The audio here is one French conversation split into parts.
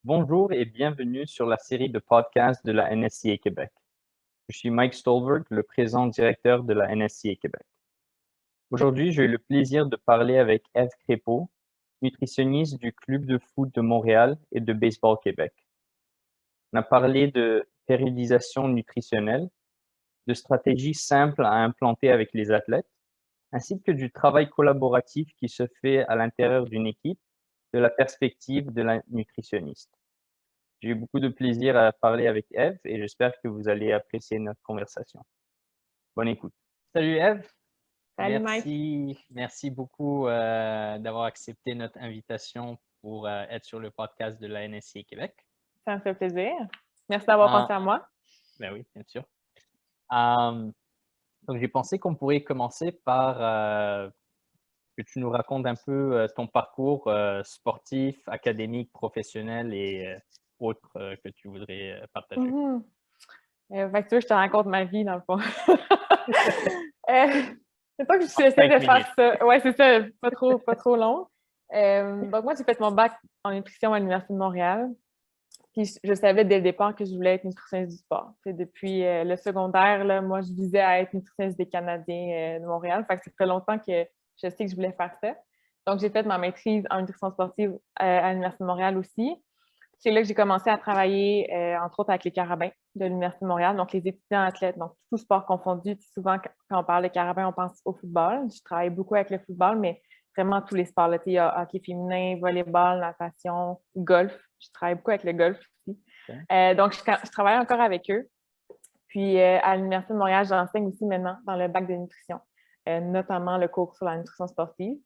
Bonjour et bienvenue sur la série de podcasts de la NSCA Québec. Je suis Mike Stolberg, le présent directeur de la NSCA Québec. Aujourd'hui, j'ai eu le plaisir de parler avec Ève Crépeau, nutritionniste du Club de foot de Montréal et de Baseball Québec. On a parlé de périodisation nutritionnelle, de stratégies simples à implanter avec les athlètes, ainsi que du travail collaboratif qui se fait à l'intérieur d'une équipe de la perspective de la nutritionniste. J'ai eu beaucoup de plaisir à parler avec Ève et j'espère que vous allez apprécier notre conversation. Bonne écoute. Salut Ève. Salut Mike. Merci beaucoup d'avoir accepté notre invitation pour être sur le podcast de la NSCA Québec. Ça me fait plaisir. Merci d'avoir pensé à moi. Ben oui, bien sûr. Donc, j'ai pensé qu'on pourrait commencer par que tu nous racontes un peu ton parcours sportif, académique, professionnel et autres que tu voudrais partager. Fait que tu veux que je te raconte ma vie, dans le fond. C'est pas que j'essaie de faire ça. Ouais, c'est ça, pas trop long. Donc, moi, j'ai fait mon bac en nutrition à l'Université de Montréal. Puis, je savais dès le départ que je voulais être nutritionniste du sport. Depuis le secondaire, là, moi, je visais à être nutritionniste des Canadiens de Montréal. Fait que ça fait longtemps que je sais que je voulais faire ça. Donc, j'ai fait ma maîtrise en nutrition sportive à l'Université de Montréal aussi. C'est là que j'ai commencé à travailler, entre autres, avec les carabins de l'Université de Montréal, donc les étudiants athlètes, donc tout sport confondu. Souvent, quand on parle de carabins, on pense au football. Je travaille beaucoup avec le football, mais vraiment tous les sports. Il y a hockey féminin, volleyball, natation, golf. Je travaille beaucoup avec le golf aussi. Okay. Donc, je travaille encore avec eux. Puis, à l'Université de Montréal, j'enseigne aussi maintenant dans le bac de nutrition, notamment le cours sur la nutrition sportive.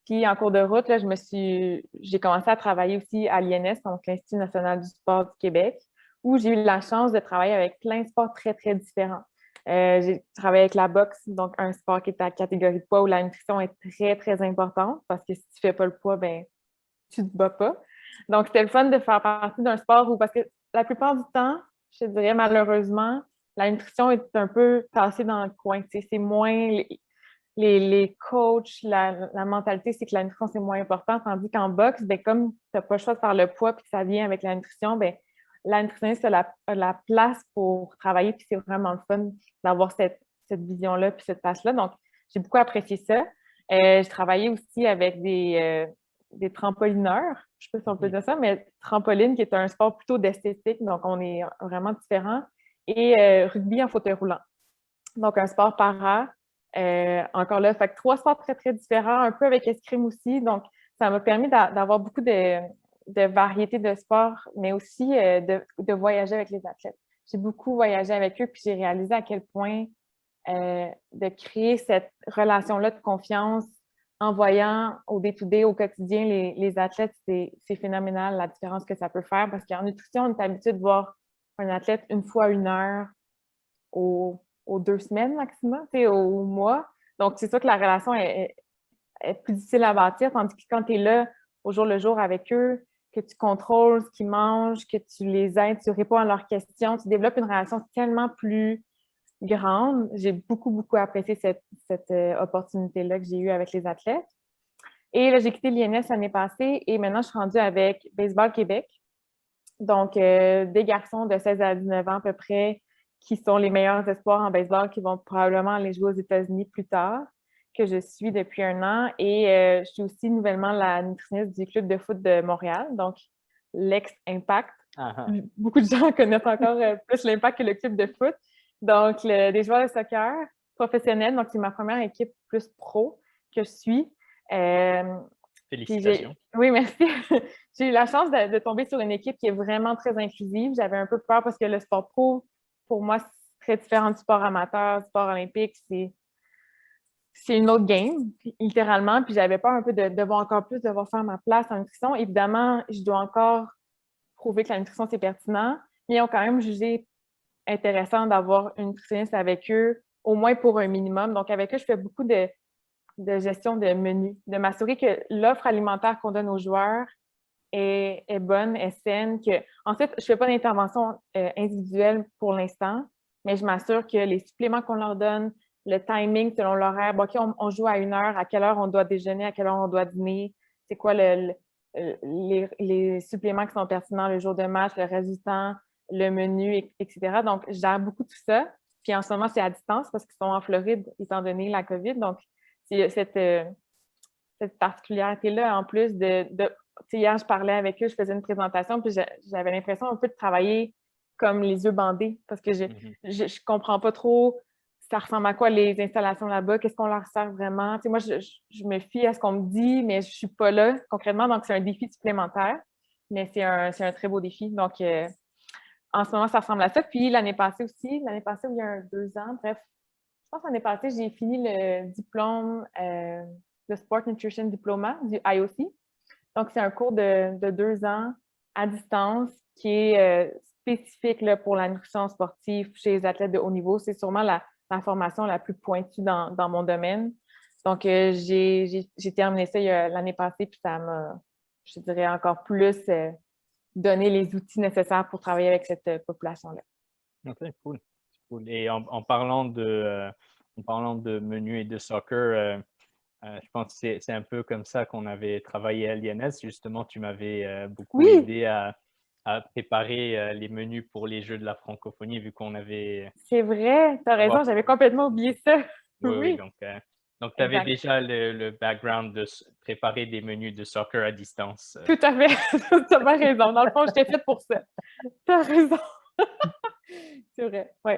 Puis, en cours de route, là, j'ai commencé à travailler aussi à l'INS, donc l'Institut national du sport du Québec, où j'ai eu la chance de travailler avec plein de sports très, très différents. J'ai travaillé avec la boxe, donc un sport qui est à catégorie de poids où la nutrition est très, très importante parce que si tu ne fais pas le poids, ben tu ne te bats pas. Donc, c'était le fun de faire partie d'un sport où, parce que la plupart du temps, je te dirais malheureusement, la nutrition est un peu tassée dans le coin. C'est moins les coachs, la mentalité, c'est que la nutrition, c'est moins important. Tandis qu'en boxe, ben, comme tu n'as pas le choix de faire le poids puis que ça vient avec la nutrition, ben, la nutritionniste a la place pour travailler. Puis c'est vraiment le fun d'avoir cette vision-là puis cette place-là. Donc, j'ai beaucoup apprécié ça. Je travaillais aussi avec des trampolineurs, je ne sais pas si on peut dire ça, mais trampoline, qui est un sport plutôt d'esthétique, donc on est vraiment différent, et rugby en fauteuil roulant. Donc, un sport para. Encore là, fait que 3 sports très, très différents, un peu avec escrime aussi. Donc, ça m'a permis d'avoir beaucoup de variétés de sports, mais aussi de voyager avec les athlètes. J'ai beaucoup voyagé avec eux, puis j'ai réalisé à quel point de créer cette relation-là de confiance en voyant au day-to-day, au quotidien, les athlètes, c'est phénoménal la différence que ça peut faire parce qu'en nutrition, on est habitué de voir un athlète 1 fois 1 heure aux 2 semaines maximum, au mois. Donc, c'est sûr que la relation est plus difficile à bâtir, tandis que quand tu es là au jour le jour avec eux, que tu contrôles ce qu'ils mangent, que tu les aides, tu réponds à leurs questions, tu développes une relation tellement plus grande. J'ai beaucoup, beaucoup apprécié cette opportunité-là que j'ai eue avec les athlètes. Et là, j'ai quitté l'INS l'année passée et maintenant, je suis rendue avec Baseball Québec. Donc, des garçons de 16 à 19 ans à peu près qui sont les meilleurs espoirs en baseball qui vont probablement aller jouer aux États-Unis plus tard, que je suis depuis 1 an. Et je suis aussi nouvellement la nutritionniste du Club de foot de Montréal, donc l'ex-Impact. Beaucoup de gens connaissent encore plus l'Impact que le club de foot. Donc, des joueurs de soccer professionnels. Donc, c'est ma première équipe plus pro que je suis. Félicitations. Oui, merci. J'ai eu la chance de tomber sur une équipe qui est vraiment très inclusive. J'avais un peu peur parce que le sport pro, pour moi, c'est très différent du sport amateur, du sport olympique. C'est une autre game, littéralement. Puis j'avais peur un peu de devoir encore plus devoir faire ma place en nutrition. Évidemment, je dois encore prouver que la nutrition, c'est pertinent, mais ils ont quand même jugé intéressant d'avoir une nutritionniste avec eux, au moins pour un minimum. Donc, avec eux, je fais beaucoup de gestion de menu, de m'assurer que l'offre alimentaire qu'on donne aux joueurs est bonne, est saine. Ensuite, je ne fais pas d'intervention individuelle pour l'instant, mais je m'assure que les suppléments qu'on leur donne, le timing selon l'horaire, OK, on joue à 1 heure, à quelle heure on doit déjeuner, à quelle heure on doit dîner, c'est quoi les suppléments qui sont pertinents le jour de match, le résistant, le menu, etc. Donc, je gère beaucoup tout ça. Puis en ce moment, c'est à distance parce qu'ils sont en Floride, étant donné la COVID. Donc, c'est cette particularité-là, en plus hier, je parlais avec eux, je faisais une présentation, puis j'avais l'impression un peu de travailler comme les yeux bandés, parce que je comprends pas trop ça ressemble à quoi les installations là-bas, qu'est-ce qu'on leur sert vraiment. Moi, je me fie à ce qu'on me dit, mais je suis pas là concrètement, donc c'est un défi supplémentaire, mais c'est un très beau défi. Donc, en ce moment, ça ressemble à ça. Puis l'année passée aussi, où il y a 2 ans, bref, je pense que l'année passée, j'ai fini le diplôme de Sport Nutrition Diploma du IOC. Donc, c'est un cours de 2 ans à distance qui est spécifique là, pour la nutrition sportive chez les athlètes de haut niveau. C'est sûrement la formation la plus pointue dans mon domaine. Donc, j'ai terminé ça l'année passée, puis ça m'a, je dirais, encore plus donné les outils nécessaires pour travailler avec cette population-là. OK, cool. Cool. Et en parlant de menu et de soccer, je pense que c'est un peu comme ça qu'on avait travaillé à l'INS. Justement, tu m'avais beaucoup aidé à préparer les menus pour les Jeux de la francophonie, vu qu'on avait... C'est vrai, tu as raison, j'avais complètement oublié ça. Oui. Donc tu avais déjà le background de préparer des menus de soccer à distance. Tout à fait, tu as raison. Dans le fond, je t'ai fait pour ça. Tu as raison. C'est vrai, oui.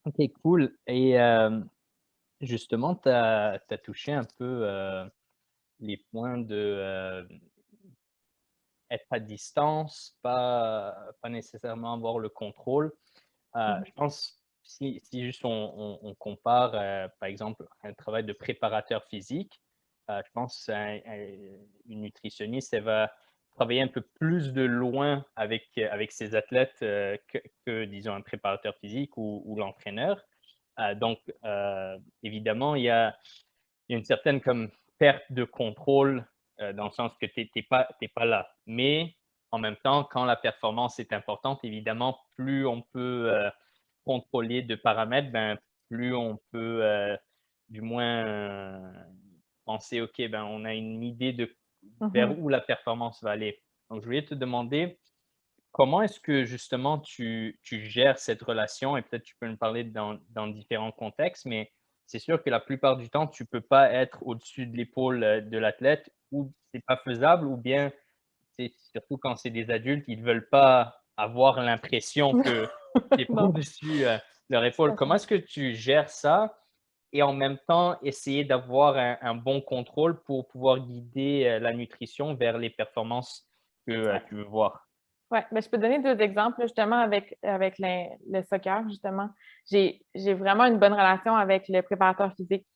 OK, cool. Et justement, tu as touché un peu les points de être à distance, pas nécessairement avoir le contrôle. Je pense, si juste on compare, par exemple, un travail de préparateur physique, je pense une nutritionniste, elle va travailler un peu plus de loin avec ses athlètes que, disons, un préparateur physique ou l'entraîneur. Donc, évidemment, il y a une certaine comme perte de contrôle dans le sens que tu n'es pas là. Mais en même temps, quand la performance est importante, évidemment, plus on peut contrôler de paramètres, ben, plus on peut du moins penser, OK, ben, on a une idée de vers où la performance va aller. Donc, je voulais te demander, comment est-ce que justement tu gères cette relation, et peut-être tu peux me parler dans différents contextes, mais c'est sûr que la plupart du temps, tu ne peux pas être au-dessus de l'épaule de l'athlète, ou c'est pas faisable, ou bien c'est surtout quand c'est des adultes, ils ne veulent pas avoir l'impression que tu es au-dessus de leur épaule. Comment est-ce que tu gères ça et en même temps essayer d'avoir un bon contrôle pour pouvoir guider la nutrition vers les performances que tu veux voir? Oui, mais je peux donner 2 exemples, justement, avec le soccer, justement. J'ai vraiment une bonne relation avec le préparateur physique,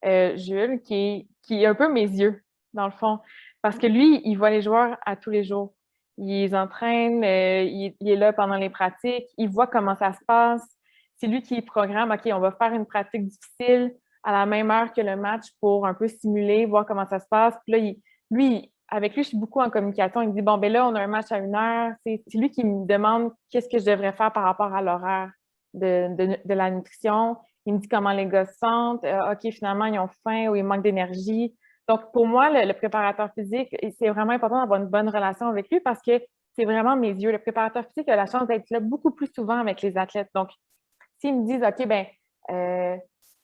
Jules, qui est un peu mes yeux, dans le fond. Parce que lui, il voit les joueurs à tous les jours. Il les entraîne, il est là pendant les pratiques, il voit comment ça se passe. C'est lui qui programme, OK, on va faire une pratique difficile à la même heure que le match pour un peu simuler, voir comment ça se passe. Puis là, avec lui, je suis beaucoup en communication. Il me dit, bon, ben là, on a un match à 1 heure. C'est lui qui me demande qu'est-ce que je devrais faire par rapport à l'horaire de la nutrition. Il me dit comment les gars se sentent. OK, finalement, ils ont faim ou ils manquent d'énergie. Donc, pour moi, le préparateur physique, c'est vraiment important d'avoir une bonne relation avec lui parce que c'est vraiment mes yeux. Le préparateur physique a la chance d'être là beaucoup plus souvent avec les athlètes. Donc, s'ils me disent, OK, ben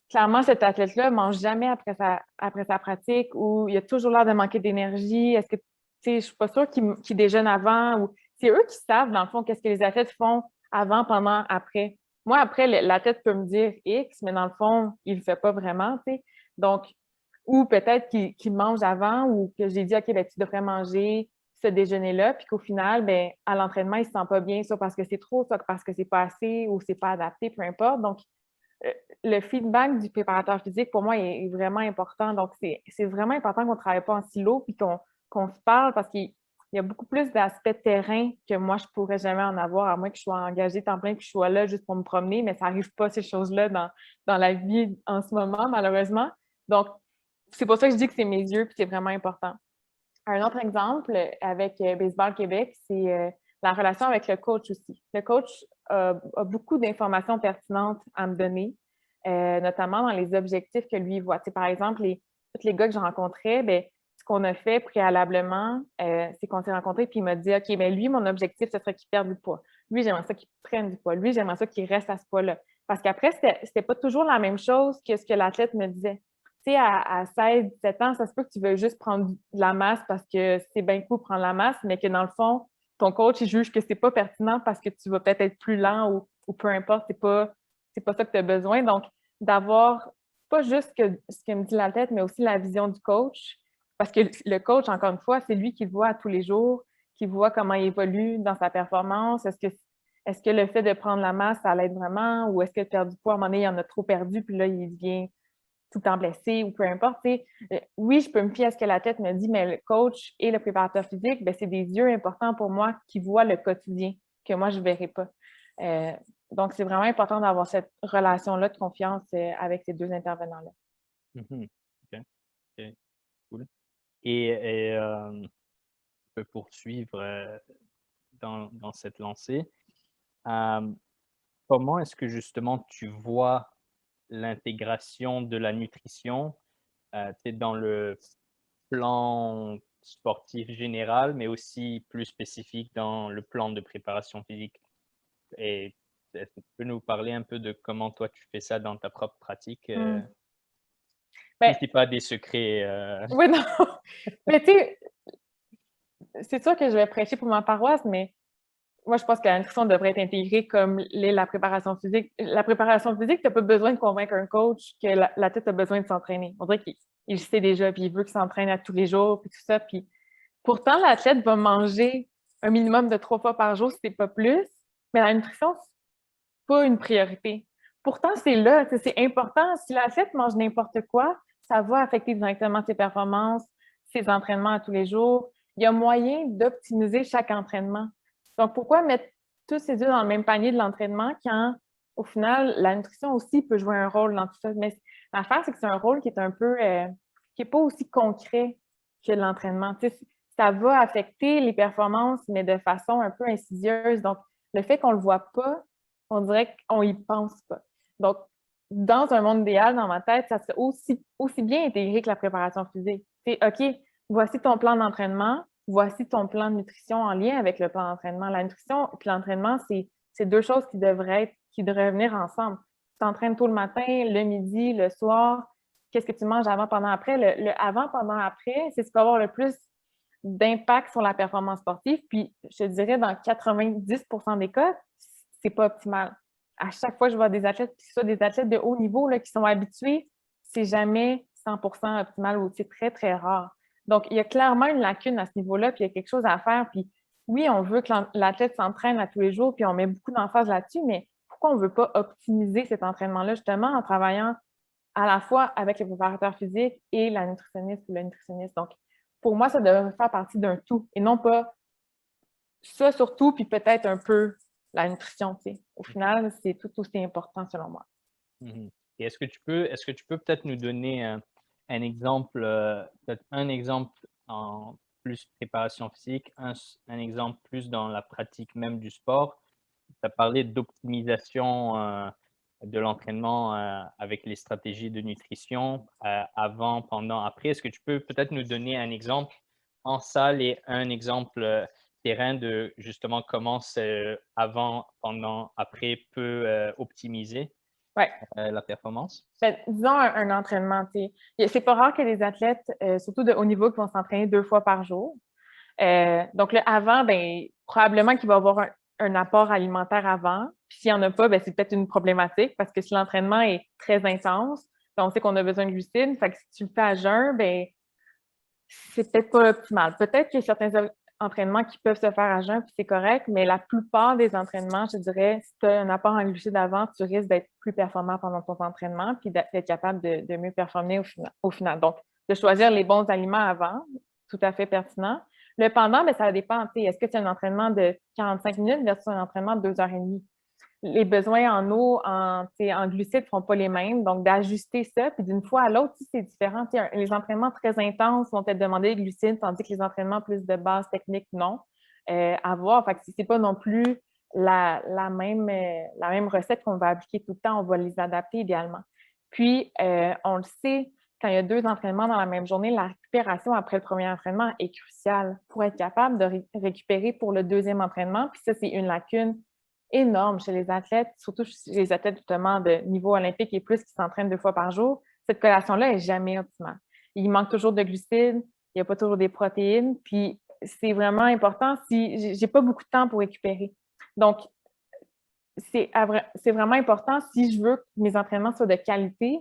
clairement, cet athlète-là ne mange jamais après sa pratique ou il a toujours l'air de manquer d'énergie. Est-ce que, tu sais, je ne suis pas sûre qu'il déjeune avant ou c'est eux qui savent, dans le fond, qu'est-ce que les athlètes font avant, pendant, après. Moi, après, l'athlète peut me dire X, mais dans le fond, il ne le fait pas vraiment, tu sais. Donc, ou peut-être qu'il mange avant ou que j'ai dit, OK, ben, tu devrais manger ce déjeuner-là, puis qu'au final, ben, à l'entraînement, il ne se sent pas bien, soit parce que c'est trop, soit parce que c'est pas assez ou c'est pas adapté, peu importe. Donc, le feedback du préparateur physique, pour moi, est vraiment important. Donc, c'est vraiment important qu'on ne travaille pas en silo puis qu'on se parle parce qu'il y a beaucoup plus d'aspects terrain que moi, je ne pourrais jamais en avoir, à moins que je sois engagée temps plein que je sois là juste pour me promener, mais ça n'arrive pas, ces choses-là, dans la vie en ce moment, malheureusement. Donc, c'est pour ça que je dis que c'est mes yeux puis c'est vraiment important. Un autre exemple avec Baseball Québec, c'est la relation avec le coach aussi. Le coach a beaucoup d'informations pertinentes à me donner, notamment dans les objectifs que lui voit. Tu sais, par exemple, tous les gars que je rencontrais, bien, qu'on a fait préalablement, c'est qu'on s'est rencontrés, puis il m'a dit, OK, bien lui, mon objectif, ce serait qu'il perde du poids. Lui, j'aimerais ça qu'il prenne du poids. Lui, j'aimerais ça qu'il reste à ce poids-là. Parce qu'après, c'était pas toujours la même chose que ce que l'athlète me disait. Tu sais, à 16, 17 ans, ça se peut que tu veuilles juste prendre de la masse parce que c'est bien cool de prendre la masse, mais que dans le fond, ton coach, il juge que c'est pas pertinent parce que tu vas peut-être être plus lent ou peu importe, c'est pas ça que tu as besoin. Donc, d'avoir pas juste ce que me dit l'athlète, mais aussi la vision du coach. Parce que le coach, encore une fois, c'est lui qui le voit tous les jours, qui voit comment il évolue dans sa performance. Est-ce que le fait de prendre la masse, ça l'aide vraiment? Ou est-ce que perdre du poids, à un moment donné, il en a trop perdu, puis là, il devient tout le temps blessé ou peu importe. Oui, je peux me fier à ce que l'athlète me dit, mais le coach et le préparateur physique, c'est des yeux importants pour moi qui voient le quotidien que moi, je ne verrai pas. Donc, c'est vraiment important d'avoir cette relation-là de confiance avec ces deux intervenants-là. OK. Cool. Et je peux poursuivre dans cette lancée. Comment est-ce que justement tu vois l'intégration de la nutrition dans le plan sportif général, mais aussi plus spécifique dans le plan de préparation physique? Et est-ce que tu peux nous parler un peu de comment toi tu fais ça dans ta propre pratique? Ben, Si c'est pas des secrets. oui, non. Mais tu sais, c'est sûr que je vais prêcher pour ma paroisse, mais moi, je pense que la nutrition devrait être intégrée comme la préparation physique. La préparation physique, tu n'as pas besoin de convaincre un coach que l'athlète a besoin de s'entraîner. On dirait qu'il sait déjà, puis il veut qu'il s'entraîne à tous les jours, puis tout ça. Puis pourtant, l'athlète va manger un minimum de 3 fois par jour, si ce n'est pas plus. Mais la nutrition, c'est pas une priorité. Pourtant, c'est là, c'est important. Si l'athlète mange n'importe quoi, ça va affecter directement ses performances, ses entraînements à tous les jours. Il y a moyen d'optimiser chaque entraînement. Donc, pourquoi mettre tous ces œufs dans le même panier de l'entraînement quand, au final, la nutrition aussi peut jouer un rôle dans tout ça? Mais l'affaire, c'est que c'est un rôle qui est un peu, qui n'est pas aussi concret que l'entraînement. Tu sais, ça va affecter les performances, mais de façon un peu insidieuse. Donc, le fait qu'on ne le voit pas, on dirait qu'on y pense pas. Donc, dans un monde idéal, dans ma tête, ça serait aussi bien intégré que la préparation physique. C'est OK, voici ton plan d'entraînement, voici ton plan de nutrition en lien avec le plan d'entraînement. La nutrition et l'entraînement, c'est deux choses qui devraient venir ensemble. Tu t'entraînes tôt le matin, le midi, le soir. Qu'est-ce que tu manges avant, pendant, après? Le avant, pendant, après, c'est ce qui va avoir le plus d'impact sur la performance sportive. Puis, je te dirais, dans 90% des cas, c'est pas optimal. À chaque fois que je vois des athlètes, que ce soit des athlètes de haut niveau là, qui sont habitués, c'est jamais 100% optimal ou c'est très, très rare. Donc, il y a clairement une lacune à ce niveau-là, puis il y a quelque chose à faire. Puis oui, on veut que l'athlète s'entraîne à tous les jours, puis on met beaucoup d'emphase là-dessus, mais pourquoi on ne veut pas optimiser cet entraînement-là, justement, en travaillant à la fois avec le préparateur physique et la nutritionniste ou le nutritionniste? Donc, pour moi, ça devrait faire partie d'un tout et non pas ça surtout, puis peut-être un peu la nutrition. Tu sais. Au final, c'est tout aussi important selon moi. Et est-ce que tu peux peut-être nous donner un exemple, peut-être un exemple en plus préparation physique, un exemple plus dans la pratique même du sport? Tu as parlé d'optimisation de l'entraînement avec les stratégies de nutrition avant, pendant, après. Est-ce que tu peux peut-être nous donner un exemple en salle et un exemple terrain de justement comment avant, pendant, après peut optimiser Ouais. la performance? Ben, disons un entraînement. C'est pas rare que les athlètes, surtout de haut niveau, qui vont s'entraîner 2 fois par jour. Donc, le avant, ben, probablement qu'il va y avoir un apport alimentaire avant. Puis s'il n'y en a pas, ben, c'est peut-être une problématique parce que si l'entraînement est très intense, ben, on sait qu'on a besoin de glucides. Fait que si tu le fais à jeun, ben, c'est peut-être pas optimal. Peut-être qu'il y a certains entraînements qui peuvent se faire à jeun, puis c'est correct, mais la plupart des entraînements, je dirais, si tu as un apport en glucides avant, tu risques d'être plus performant pendant ton entraînement, puis d'être capable de mieux performer au final. Donc, de choisir les bons aliments avant, tout à fait pertinent. Le pendant, bien, ça dépend. Est-ce que c'est un entraînement de 45 minutes versus un entraînement de 2h30? Les besoins en eau, en glucides ne seront pas les mêmes. Donc, d'ajuster ça, puis d'une fois à l'autre, c'est différent. Les entraînements très intenses vont peut-être demander des glucides, tandis que les entraînements plus de base technique, non. À voir. Fait que si ce n'est pas non plus la même recette qu'on va appliquer tout le temps, on va les adapter idéalement. Puis, on le sait, quand il y a 2 entraînements dans la même journée, la récupération après le premier entraînement est cruciale pour être capable de récupérer pour le deuxième entraînement. Puis ça, c'est une lacune énorme chez les athlètes, surtout chez les athlètes justement de niveau olympique et plus qui s'entraînent 2 fois par jour. Cette collation-là est jamais optimale. Il manque toujours de glucides, il n'y a pas toujours des protéines, puis c'est vraiment important si j'ai pas beaucoup de temps pour récupérer. Donc, c'est vraiment important si je veux que mes entraînements soient de qualité,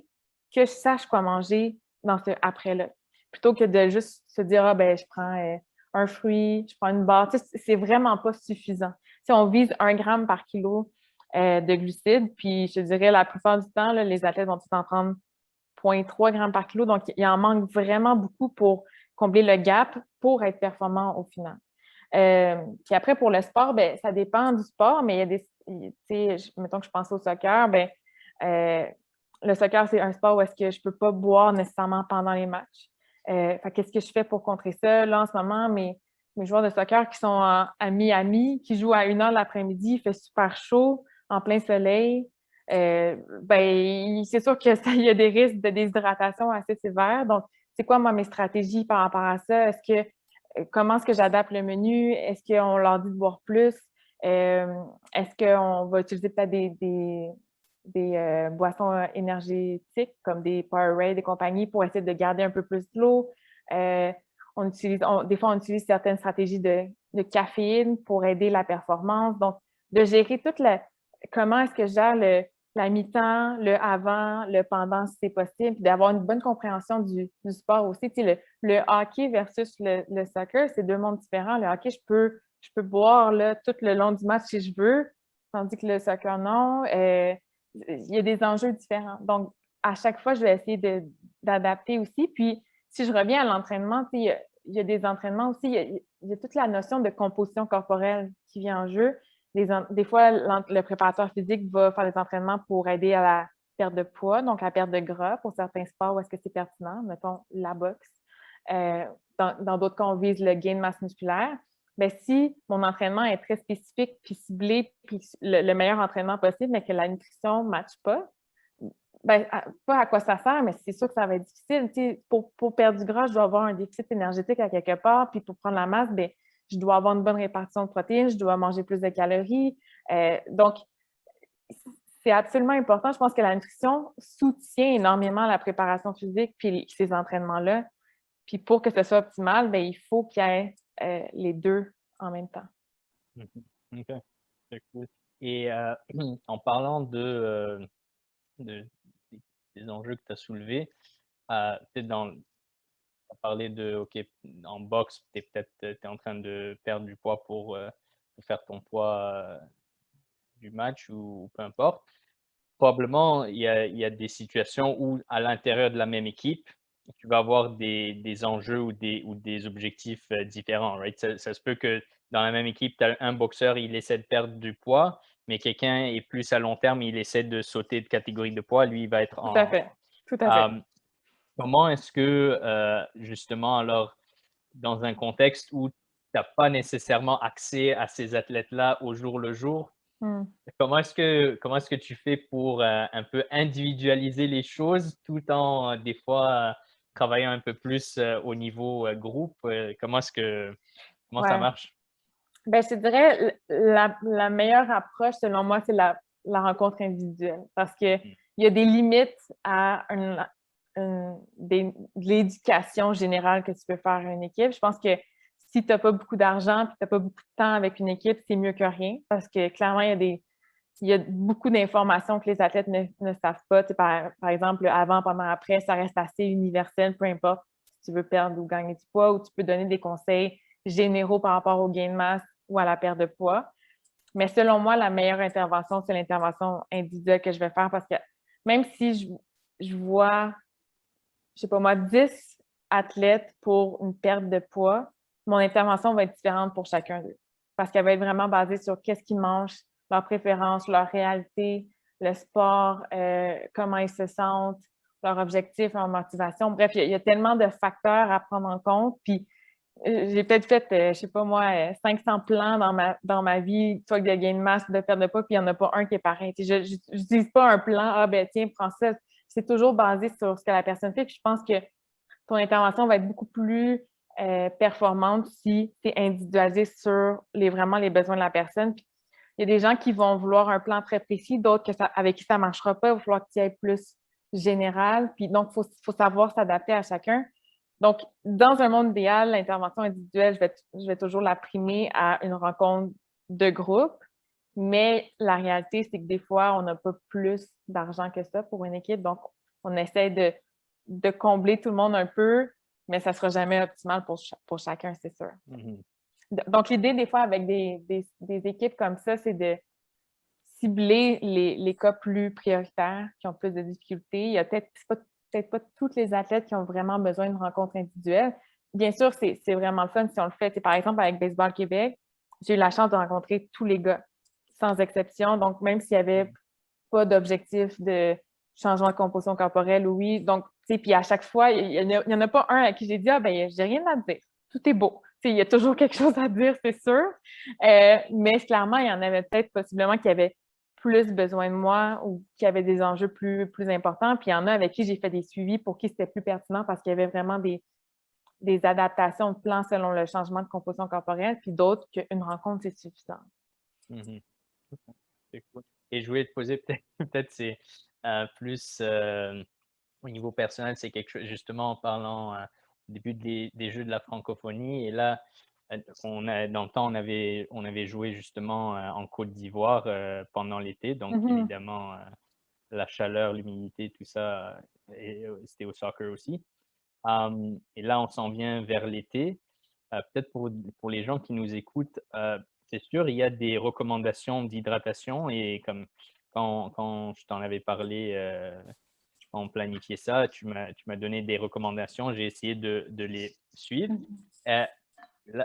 que je sache quoi manger dans ce après-là. Plutôt que de juste se dire, ah ben, je prends un fruit, je prends une barre. Tu sais, c'est vraiment pas suffisant. Si on vise 1 gramme par kilo de glucides, puis je te dirais, la plupart du temps, là, les athlètes vont tous en prendre 0,3 grammes par kilo. Donc, il en manque vraiment beaucoup pour combler le gap pour être performant au final. Puis après, pour le sport, ben, ça dépend du sport, mais il y a des, tu sais, mettons que je pense au soccer, ben, le soccer, c'est un sport où est-ce que je peux pas boire nécessairement pendant les matchs. Fait qu'est-ce que je fais pour contrer ça? Là, en ce moment, mes joueurs de soccer qui sont à Miami, qui jouent à 1 heure l'après-midi, il fait super chaud, en plein soleil. Ben, c'est sûr qu'il y a des risques de déshydratation assez sévères. Donc, c'est quoi, moi, mes stratégies par rapport à ça? Comment est-ce que j'adapte le menu? Est-ce qu'on leur dit de boire plus? Est-ce qu'on va utiliser peut-être des boissons énergétiques comme des Powerade et compagnie pour essayer de garder un peu plus d'eau? Des fois, on utilise certaines stratégies de caféine pour aider la performance. Donc, de gérer comment est-ce que je gère la mi-temps, le avant, le pendant, si c'est possible, puis d'avoir une bonne compréhension du sport aussi. Tu sais, le hockey versus le soccer, c'est 2 mondes différents. Le hockey, je peux boire là, tout le long du match si je veux, tandis que le soccer, non. Il y a des enjeux différents. Donc, à chaque fois, je vais essayer d'adapter aussi. Puis, si je reviens à l'entraînement, tu sais, il y a des entraînements aussi, il y a toute la notion de composition corporelle qui vient en jeu. Des fois, le préparateur physique va faire des entraînements pour aider à la perte de poids, donc la perte de gras pour certains sports où est-ce que c'est pertinent, mettons la boxe. Dans d'autres cas, on vise le gain de masse musculaire. Bien, si mon entraînement est très spécifique puis ciblé, puis le meilleur entraînement possible, mais que la nutrition ne matche pas, ben, pas à quoi ça sert, mais c'est sûr que ça va être difficile. Tu sais, pour perdre du gras, je dois avoir un déficit énergétique à quelque part, puis pour prendre la masse, bien, je dois avoir une bonne répartition de protéines, je dois manger plus de calories. Donc, c'est absolument important. Je pense que la nutrition soutient énormément la préparation physique puis ces entraînements-là. Puis pour que ce soit optimal, bien, il faut qu'il y ait les 2 en même temps. OK. C'est cool. Et en parlant des enjeux que tu as soulevés, peut-être tu as parlé de, OK, en boxe, tu es en train de perdre du poids pour faire ton poids du match ou peu importe. Probablement, il y a des situations où, à l'intérieur de la même équipe, tu vas avoir des enjeux ou des objectifs différents, right? Ça se peut que dans la même équipe, tu as un boxeur, il essaie de perdre du poids, mais quelqu'un est plus à long terme, il essaie de sauter de catégorie de poids, lui, il va être Tout à fait. Tout à fait. comment est-ce que, justement, alors, dans un contexte où tu n'as pas nécessairement accès à ces athlètes-là au jour le jour, comment est-ce que tu fais pour un peu individualiser les choses tout en des fois travaillant un peu plus au niveau groupe? Comment ça Ouais. marche? Ben, je te dirais, la meilleure approche, selon moi, c'est la rencontre individuelle. Parce qu'il y a des limites à de l'éducation générale que tu peux faire à une équipe. Je pense que si tu n'as pas beaucoup d'argent et tu n'as pas beaucoup de temps avec une équipe, c'est mieux que rien. Parce que clairement, il y a beaucoup d'informations que les athlètes ne savent pas. Tu sais, par exemple, avant, pendant, après, ça reste assez universel, peu importe si tu veux perdre ou gagner du poids, ou tu peux donner des conseils généraux par rapport au gain de masse ou à la perte de poids. Mais selon moi, la meilleure intervention, c'est l'intervention individuelle que je vais faire parce que même si je vois, je sais pas moi, 10 athlètes pour une perte de poids, mon intervention va être différente pour chacun d'eux. Parce qu'elle va être vraiment basée sur qu'est-ce qu'ils mangent, leurs préférences, leur réalité, le sport, comment ils se sentent, leur objectif, leur motivation. Bref, il y a tellement de facteurs à prendre en compte. Puis, j'ai peut-être fait, je sais pas moi, 500 plans dans ma vie, soit de gain de masse, de perte de poids, puis il n'y en a pas un qui est pareil. Je n'utilise pas un plan, ah ben tiens, prends ça. c'est toujours basé sur ce que la personne fait. Puis je pense que ton intervention va être beaucoup plus performante si tu es individualisé sur vraiment les besoins de la personne. Puis, il y a des gens qui vont vouloir un plan très précis, d'autres avec qui ça ne marchera pas. Il va falloir que tu ailles plus général. Puis donc, il faut savoir s'adapter à chacun. Donc, dans un monde idéal, l'intervention individuelle, je vais toujours la primer à une rencontre de groupe. Mais la réalité, c'est que des fois, on n'a pas plus d'argent que ça pour une équipe. Donc, on essaie de combler tout le monde un peu, mais ça ne sera jamais optimal pour chacun, c'est sûr. Mhm. Donc, l'idée, des fois, avec des équipes comme ça, c'est de cibler les cas plus prioritaires qui ont plus de difficultés. Il y a peut-être pas tous les athlètes qui ont vraiment besoin d'une rencontre individuelle. Bien sûr, c'est vraiment le fun si on le fait. Par exemple, avec Baseball Québec, j'ai eu la chance de rencontrer tous les gars, sans exception. Donc, même s'il n'y avait pas d'objectif de changement de composition corporelle, oui. Donc, puis à chaque fois, il n'y en a pas un à qui j'ai dit « Ah, ben, j'ai rien à dire. Tout est beau. » Il y a toujours quelque chose à dire, c'est sûr. Mais clairement, il y en avait peut-être possiblement qui avaient plus besoin de moi ou qui avaient des enjeux plus importants. Puis il y en a avec qui j'ai fait des suivis pour qui c'était plus pertinent parce qu'il y avait vraiment des adaptations de plan selon le changement de composition corporelle, puis d'autres qu'une rencontre, c'est suffisant. Mhm. C'est cool. Et je voulais te poser peut-être c'est plus au niveau personnel, c'est quelque chose, justement en parlant au début des Jeux de la francophonie. Et là, dans le temps, on avait joué justement en Côte d'Ivoire pendant l'été. Donc, évidemment, la chaleur, l'humidité, tout ça, et c'était au soccer aussi. Et là, on s'en vient vers l'été. Peut-être pour les gens qui nous écoutent, c'est sûr, il y a des recommandations d'hydratation et comme quand je t'en avais parlé, quand on planifiait ça, tu m'as donné des recommandations, j'ai essayé de les suivre.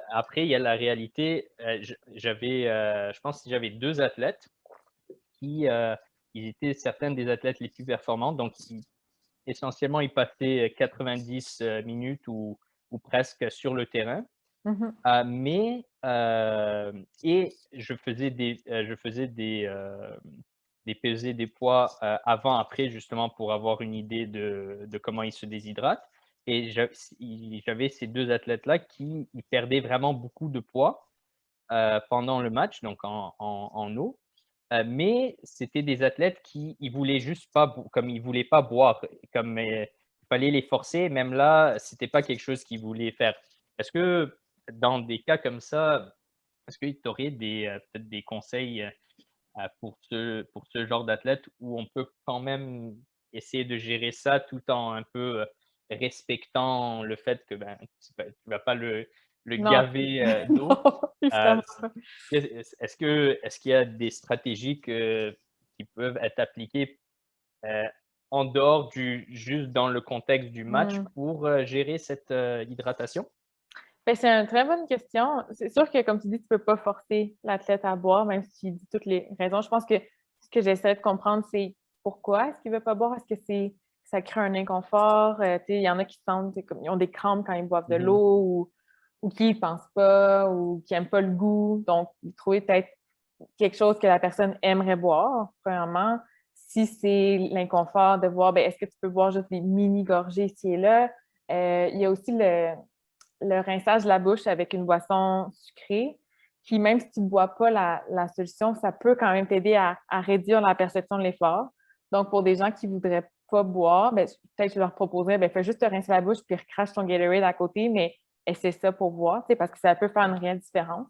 Après, il y a la réalité, je pense que j'avais 2 athlètes qui ils étaient certains des athlètes les plus performants, donc essentiellement, ils passaient 90 minutes ou presque sur le terrain. Et je faisais des pesées, des poids avant, après, justement pour avoir une idée de comment ils se déshydratent. Et j'avais ces 2 athlètes-là qui ils perdaient vraiment beaucoup de poids pendant le match, donc en eau. Mais c'était des athlètes qui ils voulaient juste pas, comme ils voulaient pas boire, comme il fallait les forcer. Même là, c'était pas quelque chose qu'ils voulaient faire. Est-ce que dans des cas comme ça, est-ce que tu aurais peut-être des conseils pour ce genre d'athlète où on peut quand même essayer de gérer ça tout en un peu respectant le fait que ben, tu vas pas le Non. gaver d'eau. Évidemment. Est-ce qu'il y a des stratégies qui peuvent être appliquées en dehors juste dans le contexte du match pour gérer cette hydratation? Ben, c'est une très bonne question. C'est sûr que, comme tu dis, tu ne peux pas forcer l'athlète à boire, même s'il dit toutes les raisons. Je pense que ce que j'essaie de comprendre, c'est pourquoi est-ce qu'il ne veut pas boire? Est-ce que ça crée un inconfort? Il y en a qui sentent comme ils ont des crampes quand ils boivent de l'eau ou qui ne pensent pas ou qui n'aiment pas le goût. Donc, trouver peut-être quelque chose que la personne aimerait boire, premièrement. Si c'est l'inconfort de boire, ben, est-ce que tu peux boire juste des mini-gorgées ici et là? Il y a aussi le rinçage de la bouche avec une boisson sucrée, qui, même si tu ne bois pas la solution, ça peut quand même t'aider à réduire la perception de l'effort. Donc, pour des gens qui ne voudraient pas boire, ben, peut-être que je leur proposerais, ben, fais juste te rincer la bouche puis recrache ton Gatorade à côté, mais essaie ça pour voir, parce que ça peut faire une réelle différence.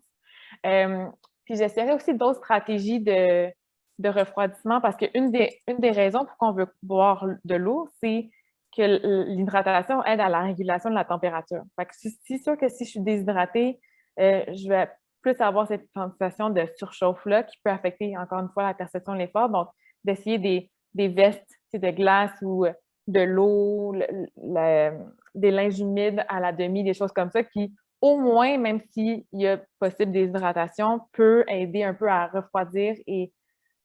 Puis j'essaierai aussi d'autres stratégies de refroidissement parce qu'une des raisons pour qu'on veut boire de l'eau, c'est que l'hydratation aide à la régulation de la température. Fait que c'est sûr que si je suis déshydratée, je vais plus avoir cette sensation de surchauffe-là qui peut affecter, encore une fois, la perception de l'effort. Donc, d'essayer des vestes de glace ou de l'eau, des linges humides à la demi, des choses comme ça qui, au moins, même s'il y a possible déshydratation, peut aider un peu à refroidir et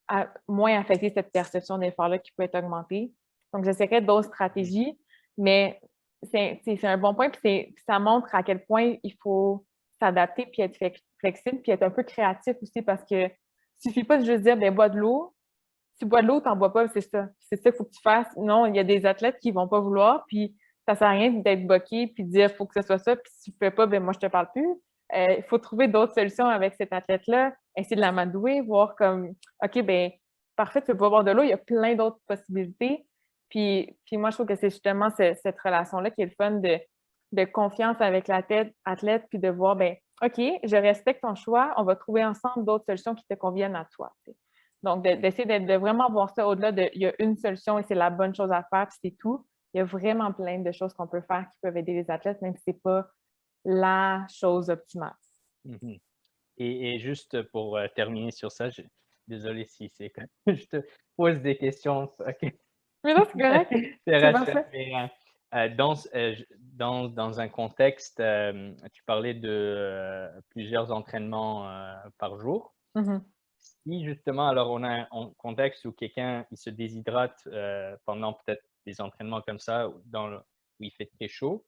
à moins affecter cette perception d'effort-là qui peut être augmentée. Donc, j'essaierai d'autres stratégies, mais c'est un bon point, puis ça montre à quel point il faut s'adapter, puis être flexible, puis être un peu créatif aussi, parce que suffit pas de juste dire, ben, bois de l'eau, tu bois de l'eau, tu n'en bois pas, c'est ça. C'est ça qu'il faut que tu fasses. Non, il y a des athlètes qui ne vont pas vouloir, puis ça ne sert à rien d'être bloqué puis de dire il faut que ce soit ça, puis si tu ne fais pas, ben moi, je ne te parle plus. Il faut trouver d'autres solutions avec cet athlète-là, essayer de l'amadouer, voir comme OK, ben parfait, tu ne peux pas boire de l'eau, il y a plein d'autres possibilités. Puis moi, je trouve que c'est justement cette relation-là qui est le fun de confiance avec l'athlète, puis de voir, ben OK, je respecte ton choix, on va trouver ensemble d'autres solutions qui te conviennent à toi. T'sais. Donc, d'essayer de vraiment voir ça au-delà de il y a une solution et c'est la bonne chose à faire, puis c'est tout. Il y a vraiment plein de choses qu'on peut faire qui peuvent aider les athlètes, même si ce n'est pas la chose optimale. Mhm. Et juste pour terminer sur ça, désolé si c'est quand même, je te pose des questions. OK. Mais non, c'est correct. C'est C'est rassurant, parfait. mais dans un contexte, tu parlais de plusieurs entraînements par jour. Mhm. Si justement, alors on a un contexte où quelqu'un il se déshydrate pendant peut-être des entraînements comme ça, où il fait très chaud,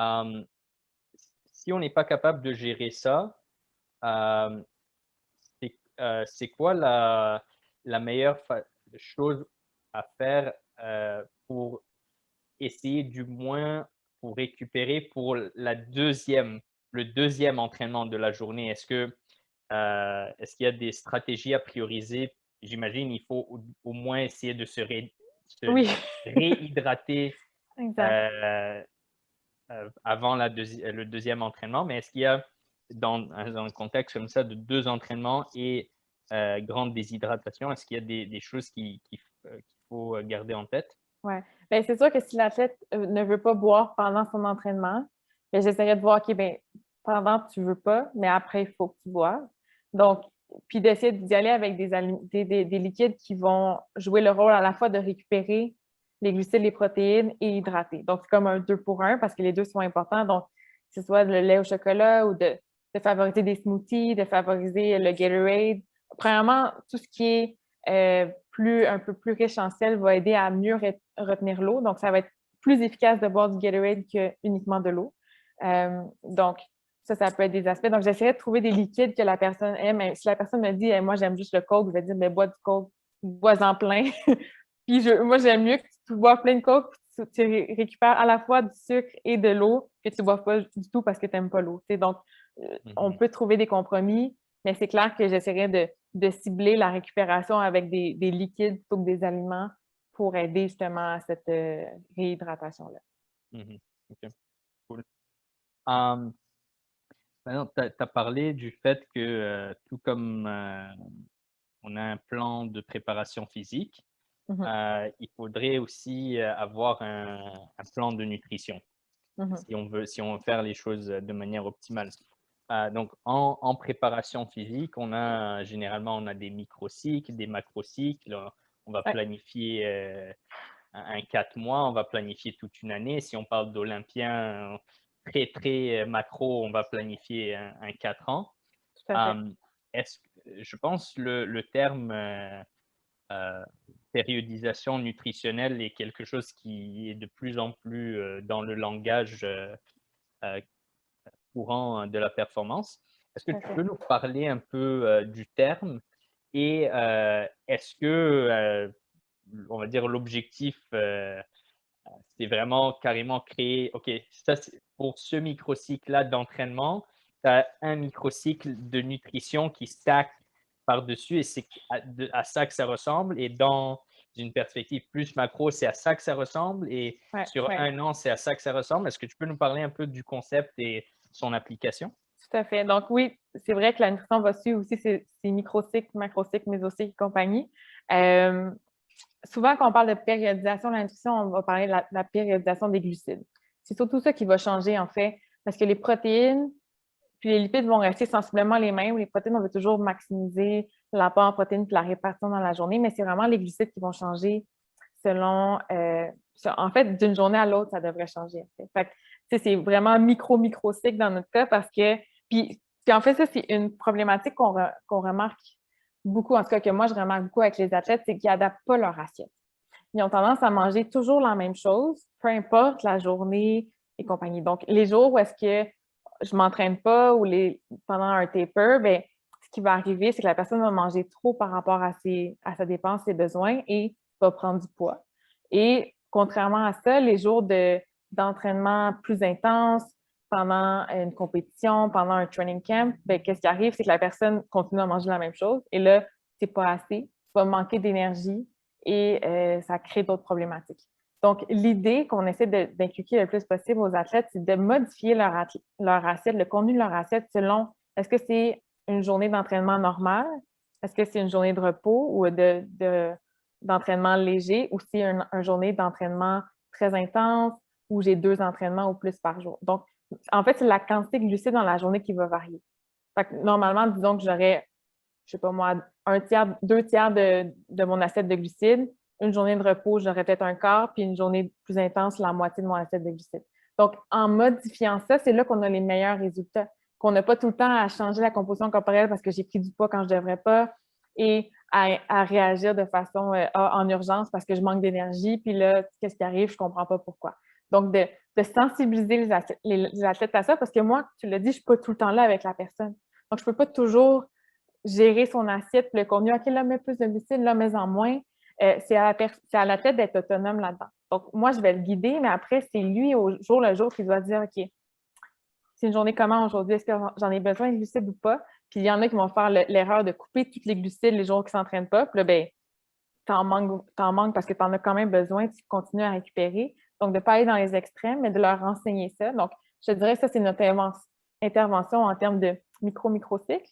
euh, si on n'est pas capable de gérer ça, euh, c'est quoi la meilleure chose à faire pour essayer du moins pour récupérer pour le deuxième entraînement de la journée? Est-ce qu'il y a des stratégies à prioriser? J'imagine il faut au moins essayer de se Oui, réhydrater exact. euh, avant le deuxième entraînement, mais est-ce qu'il y a dans un contexte comme ça de deux entraînements et grande déshydratation, est-ce qu'il y a des choses qu'il faut garder en tête? Ouais. Ben, c'est sûr que si l'athlète ne veut pas boire pendant son entraînement, ben, j'essaierais de voir, OK, ben, pendant, tu ne veux pas, mais après, il faut que tu boives. Donc, puis d'essayer d'y aller avec des liquides qui vont jouer le rôle à la fois de récupérer les glucides, les protéines et hydrater. Donc, c'est comme un 2 pour 1 parce que les deux sont importants. Donc, que ce soit le lait au chocolat ou de favoriser des smoothies, de favoriser le Gatorade. Premièrement, tout ce qui est un peu plus riche en sel va aider à mieux retenir l'eau. Donc, ça va être plus efficace de boire du Gatorade que uniquement de l'eau. Donc, ça peut être des aspects. Donc, j'essaierai de trouver des liquides que la personne aime. Si la personne me dit, moi, j'aime juste le Coke, je vais dire, mais bois du Coke, bois-en plein. Puis, moi, j'aime mieux que tu bois plein de Coke, tu récupères à la fois du sucre et de l'eau, que tu ne bois pas du tout parce que tu n'aimes pas l'eau. Donc, on peut trouver des compromis, mais c'est clair que j'essaierai de cibler la récupération avec des liquides plutôt que des aliments pour aider justement à cette réhydratation-là. Mhm. OK, cool. Maintenant, tu as parlé du fait que tout comme on a un plan de préparation physique, Mhm. il faudrait aussi avoir un plan de nutrition Mhm. si on veut faire les choses de manière optimale. Donc, en préparation physique, généralement on a des microcycles, des macrocycles. On va Ouais, planifier un 4 mois, on va planifier toute une année. Si on parle d'Olympiens très, très macro, on va planifier un 4 ans. tout à fait. Je pense le terme euh, périodisation nutritionnelle est quelque chose qui est de plus en plus dans le langage euh, courant de la performance. Est-ce que Tout à tu peux fait. nous parler un peu du terme et est-ce que, on va dire, l'objectif, c'est vraiment carrément créer, OK, ça, pour ce microcycle-là d'entraînement, tu as un microcycle de nutrition qui stack par-dessus et c'est à ça que ça ressemble. Et dans une perspective plus macro, c'est à ça que ça ressemble. Et Ouais, sur ouais. un an, c'est à ça que ça ressemble. Est-ce que tu peux nous parler un peu du concept et son application? Tout à fait. Donc, oui, c'est vrai que la nutrition va suivre aussi ces microcycles, macrocycles, mésocycles et compagnie. Souvent, quand on parle de périodisation de la nutrition, on va parler de la périodisation des glucides. C'est surtout ça qui va changer, en fait, parce que les protéines puis les lipides vont rester sensiblement les mêmes. Les protéines, on veut toujours maximiser l'apport en protéines et la répartition dans la journée, mais c'est vraiment les glucides qui vont changer selon. En fait, d'une journée à l'autre, ça devrait changer. Fait que, c'est vraiment micro-cycle dans notre cas parce que. Puis en fait, ça, c'est une problématique qu'on remarque beaucoup, en tout cas que moi, je remarque beaucoup avec les athlètes, c'est qu'ils n'adaptent pas leur assiette. Ils ont tendance à manger toujours la même chose, peu importe la journée et compagnie. Donc, les jours où est-ce que je m'entraîne pas ou pendant un taper, ben, ce qui va arriver, c'est que la personne va manger trop par rapport à sa dépense, ses besoins et va prendre du poids. Et contrairement à ça, les jours d'entraînement plus intenses, pendant une compétition, pendant un training camp, ben, qu'est-ce qui arrive? C'est que la personne continue à manger la même chose et là, c'est pas assez, va manquer d'énergie et ça crée d'autres problématiques. Donc, l'idée qu'on essaie d'inculquer le plus possible aux athlètes, c'est de modifier leur assiette, le contenu de leur assiette selon est-ce que c'est une journée d'entraînement normale, est-ce que c'est une journée de repos ou d'entraînement léger ou si c'est une journée d'entraînement très intense où j'ai 2 entraînements ou plus par jour. Donc, en fait, c'est la quantité de glucides dans la journée qui va varier. Fait que normalement, disons que j'aurais, je sais pas moi, 1/3, 2/3 de mon assiette de glucides. Une journée de repos, j'aurais peut-être un quart, puis une journée plus intense, la moitié de mon assiette de glucides. Donc, en modifiant ça, c'est là qu'on a les meilleurs résultats. Qu'on n'a pas tout le temps à changer la composition corporelle parce que j'ai pris du poids quand je ne devrais pas et à réagir de façon en urgence parce que je manque d'énergie, puis là, qu'est-ce qui arrive, je ne comprends pas pourquoi. Donc, de sensibiliser les athlètes à ça, parce que moi, tu l'as dit, je ne suis pas tout le temps là avec la personne. Donc, je ne peux pas toujours gérer son assiette, le contenu. OK, là, mets plus de glucides, là, mets en moins. C'est à l'athlète d'être autonome là-dedans. Donc, moi, je vais le guider, mais après, c'est lui, au jour le jour, qui doit dire, OK, c'est une journée comment aujourd'hui? Est-ce que j'en ai besoin de glucides ou pas? Puis, il y en a qui vont faire l'erreur de couper tous les glucides les jours qui ne s'entraînent pas. Puis là, bien, t'en manques parce que tu en as quand même besoin, tu continues à récupérer. Donc, de ne pas aller dans les extrêmes, mais de leur enseigner ça. Donc, je te dirais que ça, c'est notre intervention en termes de micro-cycle.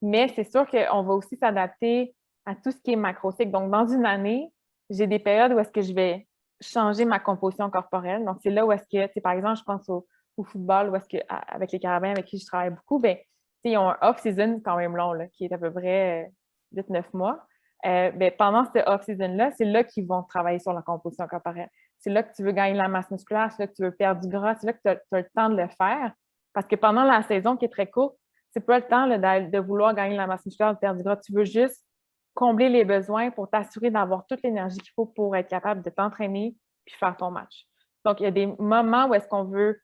Mais c'est sûr qu'on va aussi s'adapter à tout ce qui est macrocycle. Donc, dans une année, j'ai des périodes où est-ce que je vais changer ma composition corporelle. Donc, c'est là où est-ce que, par exemple, je pense au football, où est-ce que, avec les Carabins avec qui je travaille beaucoup, bien, ils ont un off-season quand même long, là, qui est à peu près 8-9 mois. Ben, pendant cette off-season-là, c'est là qu'ils vont travailler sur la composition corporelle. C'est là que tu veux gagner la masse musculaire, c'est là que tu veux perdre du gras, c'est là que tu as le temps de le faire. Parce que pendant la saison qui est très courte, c'est pas le temps là, de vouloir gagner la masse musculaire, de perdre du gras. Tu veux juste combler les besoins pour t'assurer d'avoir toute l'énergie qu'il faut pour être capable de t'entraîner puis faire ton match. Donc, il y a des moments où est-ce qu'on veut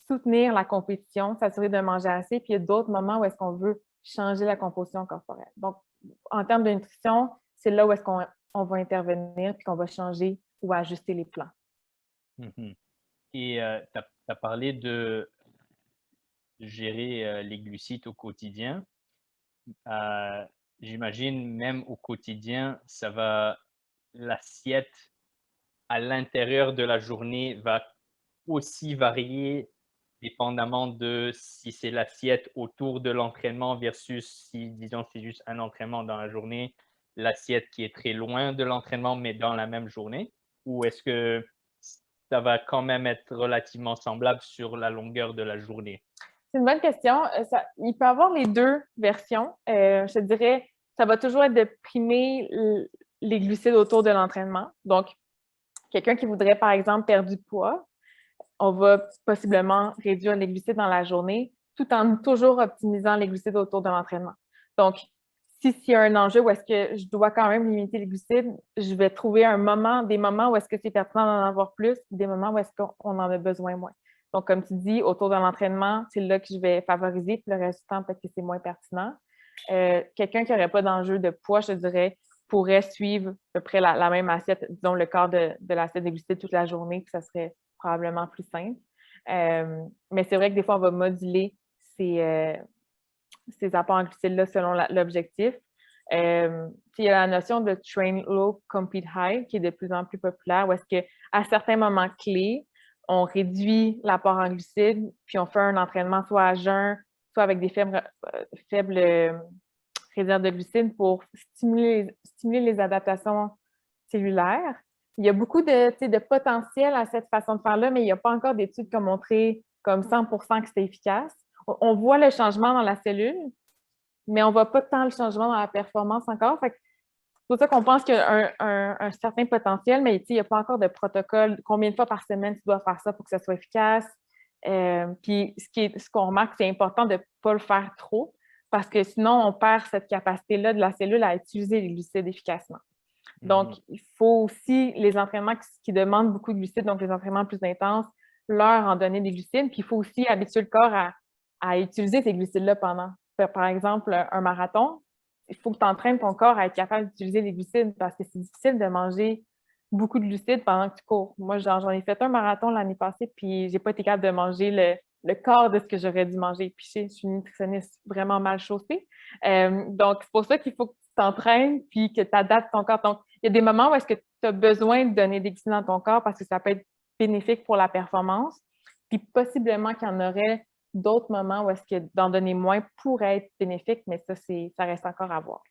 soutenir la compétition, s'assurer de manger assez, puis il y a d'autres moments où est-ce qu'on veut changer la composition corporelle. Donc, en termes de nutrition, c'est là où est-ce qu'on va intervenir puis qu'on va changer ou ajuster les plans. Mm-hmm. Et tu as parlé de gérer les glucides au quotidien. J'imagine même au quotidien, l'assiette à l'intérieur de la journée va aussi varier dépendamment de si c'est l'assiette autour de l'entraînement versus si, disons, c'est juste un entraînement dans la journée, l'assiette qui est très loin de l'entraînement mais dans la même journée, ou est-ce que ça va quand même être relativement semblable sur la longueur de la journée? C'est une bonne question. Il peut y avoir les deux versions. Je te dirais, ça va toujours être de primer les glucides autour de l'entraînement. Donc, quelqu'un qui voudrait, par exemple, perdre du poids, on va possiblement réduire les glucides dans la journée tout en toujours optimisant les glucides autour de l'entraînement. Donc, s'il y a un enjeu où est-ce que je dois quand même limiter les glucides, je vais trouver des moments où est-ce que c'est pertinent d'en avoir plus, des moments où est-ce qu'on en a besoin moins. Donc, comme tu dis, autour de l'entraînement, c'est là que je vais favoriser, puis le reste du temps, peut-être que c'est moins pertinent. Quelqu'un qui n'aurait pas d'enjeu de poids, je dirais, pourrait suivre à peu près la même assiette, disons le quart de l'assiette de glucides toute la journée, puis ça serait probablement plus simple. Mais c'est vrai que des fois, on va moduler ces apports en glucides-là selon l'objectif. Il y a la notion de train low, compete high qui est de plus en plus populaire, où est-ce qu'à certains moments clés, on réduit l'apport en glucides, puis on fait un entraînement soit à jeun, soit avec des faibles réserves de glucides pour stimuler les adaptations cellulaires. Il y a beaucoup de potentiel à cette façon de faire-là, mais il n'y a pas encore d'études qui ont montré comme 100% que c'était efficace. On voit le changement dans la cellule, mais on ne voit pas tant le changement dans la performance encore. C'est pour ça qu'on pense qu'il y a un certain potentiel, mais il n'y a pas encore de protocole. Combien de fois par semaine tu dois faire ça pour que ça soit efficace? Puis ce qu'on remarque, c'est important de ne pas le faire trop, parce que sinon, on perd cette capacité-là de la cellule à utiliser les glucides efficacement. Donc, il faut aussi les entraînements qui demandent beaucoup de glucides, donc les entraînements plus intenses, leur en donner des glucides. Puis, il faut aussi habituer le corps à utiliser ces glucides-là pendant par exemple, un marathon, il faut que tu entraînes ton corps à être capable d'utiliser les glucides parce que c'est difficile de manger beaucoup de glucides pendant que tu cours. Moi, j'en ai fait un marathon l'année passée, puis j'ai pas été capable de manger le quart de ce que j'aurais dû manger. Puis je suis une nutritionniste vraiment mal chaussée. Donc, c'est pour ça qu'il faut que tu t'entraînes puis que tu adaptes ton corps. Donc, il y a des moments où est-ce que tu as besoin de donner des glucides dans ton corps parce que ça peut être bénéfique pour la performance. Puis possiblement qu'il y en aurait d'autres moments où est-ce que d'en donner moins pourrait être bénéfique, mais ça reste encore à voir.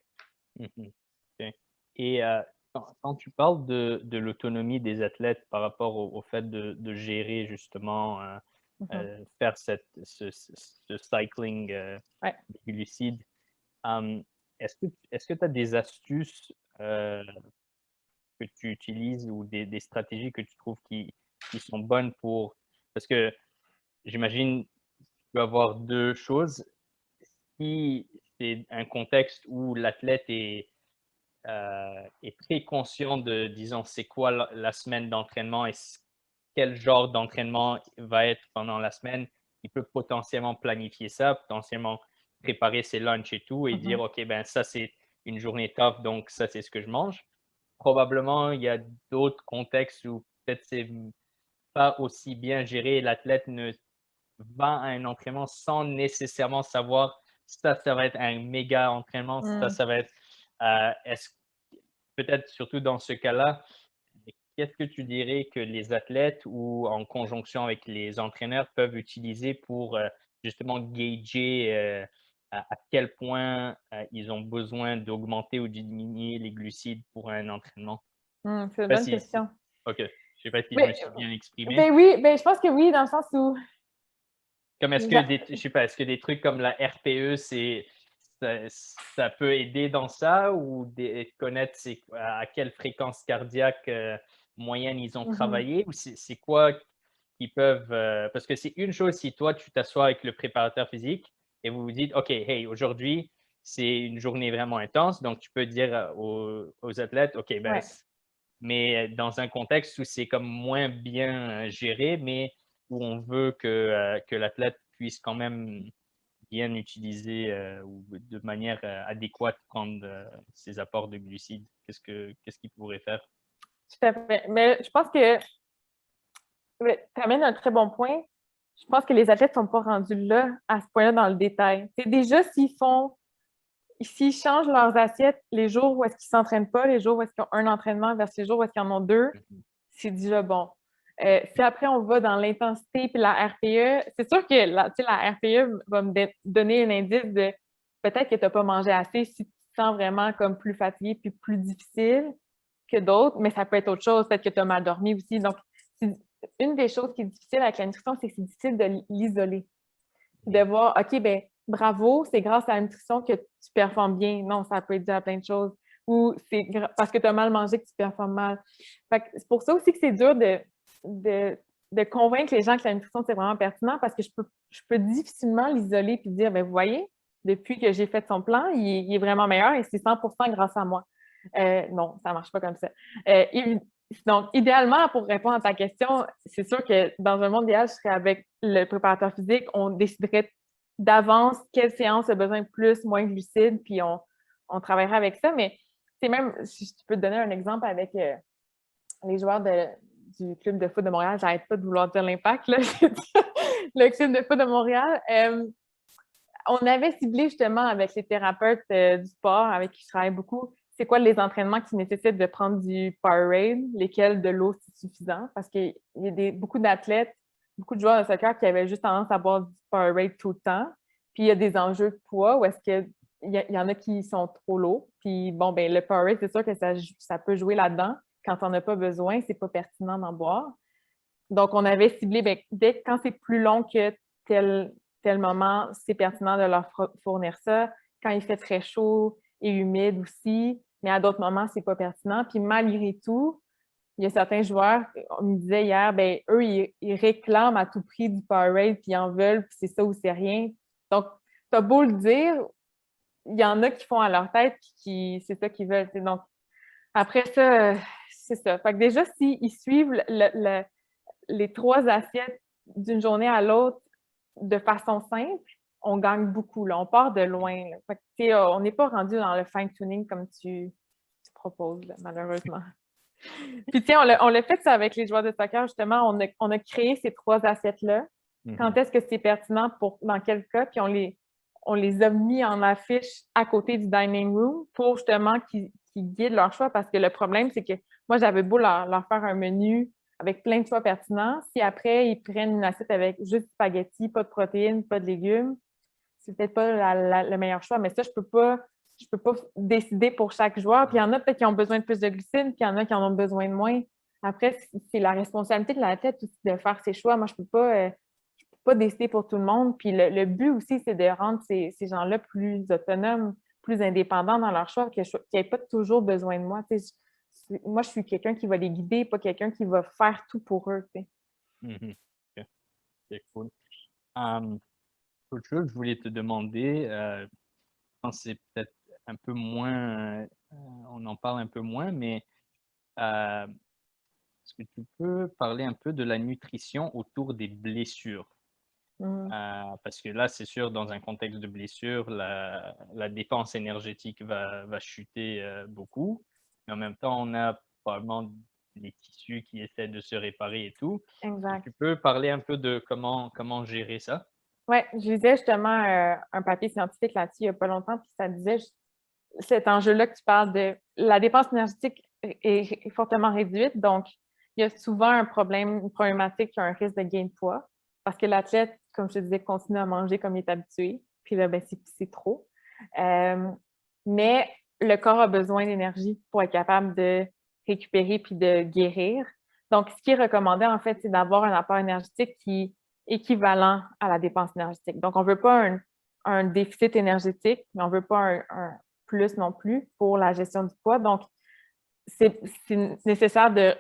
Mhm. Ok. Et quand tu parles de l'autonomie des athlètes par rapport au fait de gérer justement, faire ce cycling Ouais. des glucides, est-ce que tu as des astuces que tu utilises ou des stratégies que tu trouves qui sont bonnes pour... Parce que j'imagine tu peux avoir deux choses. Si c'est un contexte où l'athlète est très conscient de, disons, c'est quoi la semaine d'entraînement et quel genre d'entraînement va être pendant la semaine, il peut potentiellement planifier ça, potentiellement préparer ses lunchs et tout et dire, OK, ben ça, c'est une journée tough, donc ça, c'est ce que je mange. Probablement, il y a d'autres contextes où peut-être c'est pas aussi bien géré. L'athlète ne va à un entraînement sans nécessairement savoir ça va être un méga entraînement, ça va être est-ce peut-être surtout dans ce cas-là, qu'est-ce que tu dirais que les athlètes ou en conjonction avec les entraîneurs peuvent utiliser pour justement gager à quel point ils ont besoin d'augmenter ou de diminuer les glucides pour un entraînement? C'est une Je sais pas bonne question. OK. Je sais pas si je me Mais, suis bien exprimé. ben oui, ben je pense que oui, dans le sens où Comme est-ce que je sais pas, est-ce que des trucs comme la RPE, ça peut aider dans ça ou connaître à quelle fréquence cardiaque moyenne ils ont travaillé ou c'est quoi qui peuvent parce que c'est une chose si toi tu t'assois avec le préparateur physique et vous vous dites OK, hey, aujourd'hui c'est une journée vraiment intense, donc tu peux dire aux athlètes OK, ben ouais. mais dans un contexte où c'est comme moins bien géré, mais où on veut que l'athlète puisse quand même bien utiliser ou de manière adéquate prendre ses apports de glucides. Qu'est-ce qu'il pourrait faire? Tout à fait. Mais je pense que tu amènes un très bon point. Je pense que les athlètes ne sont pas rendus là, à ce point-là, dans le détail. C'est déjà, s'ils changent leurs assiettes les jours où est-ce qu'ils ne s'entraînent pas, les jours où est-ce qu'ils ont un entraînement versus les jours où est-ce qu'ils en ont deux, c'est déjà bon. Si après on va dans l'intensité et la RPE, c'est sûr que la RPE va me donner un indice de peut-être que tu n'as pas mangé assez si tu te sens vraiment comme plus fatigué puis plus difficile que d'autres, mais ça peut être autre chose, peut-être que tu as mal dormi aussi. Donc, une des choses qui est difficile avec la nutrition, c'est que c'est difficile de l'isoler. De voir, OK, ben bravo, c'est grâce à la nutrition que tu performes bien. Non, ça peut être dû à plein de choses. Ou c'est parce que tu as mal mangé que tu performes mal. C'est pour ça aussi que c'est dur de convaincre les gens que la nutrition, c'est vraiment pertinent parce que je peux difficilement l'isoler et dire, ben vous voyez, depuis que j'ai fait son plan, il est vraiment meilleur et c'est 100% grâce à moi. Non, ça ne marche pas comme ça. Donc, idéalement, pour répondre à ta question, c'est sûr que dans un monde idéal, je serais avec le préparateur physique, on déciderait d'avance quelle séance a besoin de plus, moins de glucides, puis on travaillerait avec ça. Mais c'est même, si je peux te donner un exemple avec les joueurs du Club de foot de Montréal, j'arrête pas de vouloir dire l'impact, là. Le Club de foot de Montréal. On avait ciblé justement avec les thérapeutes du sport avec qui je travaille beaucoup, c'est quoi les entraînements qui nécessitent de prendre du Powerade, lesquels de l'eau c'est suffisant, parce qu'il y a beaucoup d'athlètes, beaucoup de joueurs de soccer qui avaient juste tendance à boire du Powerade tout le temps. Puis il y a des enjeux de poids où est-ce qu'il y en a qui sont trop lourds. Puis bon, ben le Powerade, c'est sûr que ça peut jouer là-dedans. Quand on n'a pas besoin, c'est pas pertinent d'en boire. Donc, on avait ciblé, ben, quand c'est plus long que tel moment, c'est pertinent de leur fournir ça. Quand il fait très chaud et humide aussi, mais à d'autres moments, c'est pas pertinent. Puis malgré tout, il y a certains joueurs, on me disait hier, ben eux, ils réclament à tout prix du Powerade, puis ils en veulent, puis c'est ça ou c'est rien. Donc, t'as beau le dire, il y en a qui font à leur tête, puis c'est ça qu'ils veulent. Donc, après ça, c'est ça. Fait que déjà, s'ils suivent les 3 assiettes d'une journée à l'autre de façon simple, on gagne beaucoup, là. On part de loin, là. Fait que, tu sais, on n'est pas rendu dans le fine-tuning comme tu proposes, là, malheureusement. Puis, tu sais, on l'a fait ça avec les joueurs de soccer, justement. On a créé ces 3 assiettes-là. Quand est-ce que c'est pertinent dans quel cas? Puis, on les a mis en affiche à côté du dining room pour justement qu'ils guident leur choix. Parce que le problème, c'est que moi, j'avais beau leur faire un menu avec plein de choix pertinents. Si après, ils prennent une assiette avec juste du spaghetti, pas de protéines, pas de légumes, c'est peut-être pas le meilleur choix. Mais ça, je peux pas décider pour chaque joueur. Puis il y en a peut-être qui ont besoin de plus de glucides, puis il y en a qui en ont besoin de moins. Après, c'est la responsabilité de l'athlète aussi de faire ses choix. Moi, je peux pas décider pour tout le monde. Puis le but aussi, c'est de rendre ces gens-là plus autonomes, plus indépendants dans leur choix, qu'ils n'aient pas toujours besoin de moi. Moi, je suis quelqu'un qui va les guider, pas quelqu'un qui va faire tout pour eux. OK. C'est cool. Autre chose, je voulais te demander, je pense que c'est peut-être un peu moins, on en parle un peu moins, mais est-ce que tu peux parler un peu de la nutrition autour des blessures? Mm. Parce que là, c'est sûr, dans un contexte de blessure, la dépense énergétique va chuter beaucoup. Mais en même temps, on a probablement les tissus qui essaient de se réparer et tout. Et Exact. tu peux parler un peu de comment gérer ça? Oui, je lisais justement un papier scientifique là-dessus il n'y a pas longtemps, puis ça disait cet enjeu-là que tu parles de la dépense énergétique est fortement réduite. Donc, il y a souvent une problématique qui a un risque de gain de poids parce que l'athlète, comme je te disais, continue à manger comme il est habitué. Puis là, ben, c'est trop. Mais le corps a besoin d'énergie pour être capable de récupérer puis de guérir. Donc, ce qui est recommandé, en fait, c'est d'avoir un apport énergétique qui est équivalent à la dépense énergétique. Donc, on ne veut pas un déficit énergétique, mais on ne veut pas un plus non plus pour la gestion du poids. Donc, c'est nécessaire de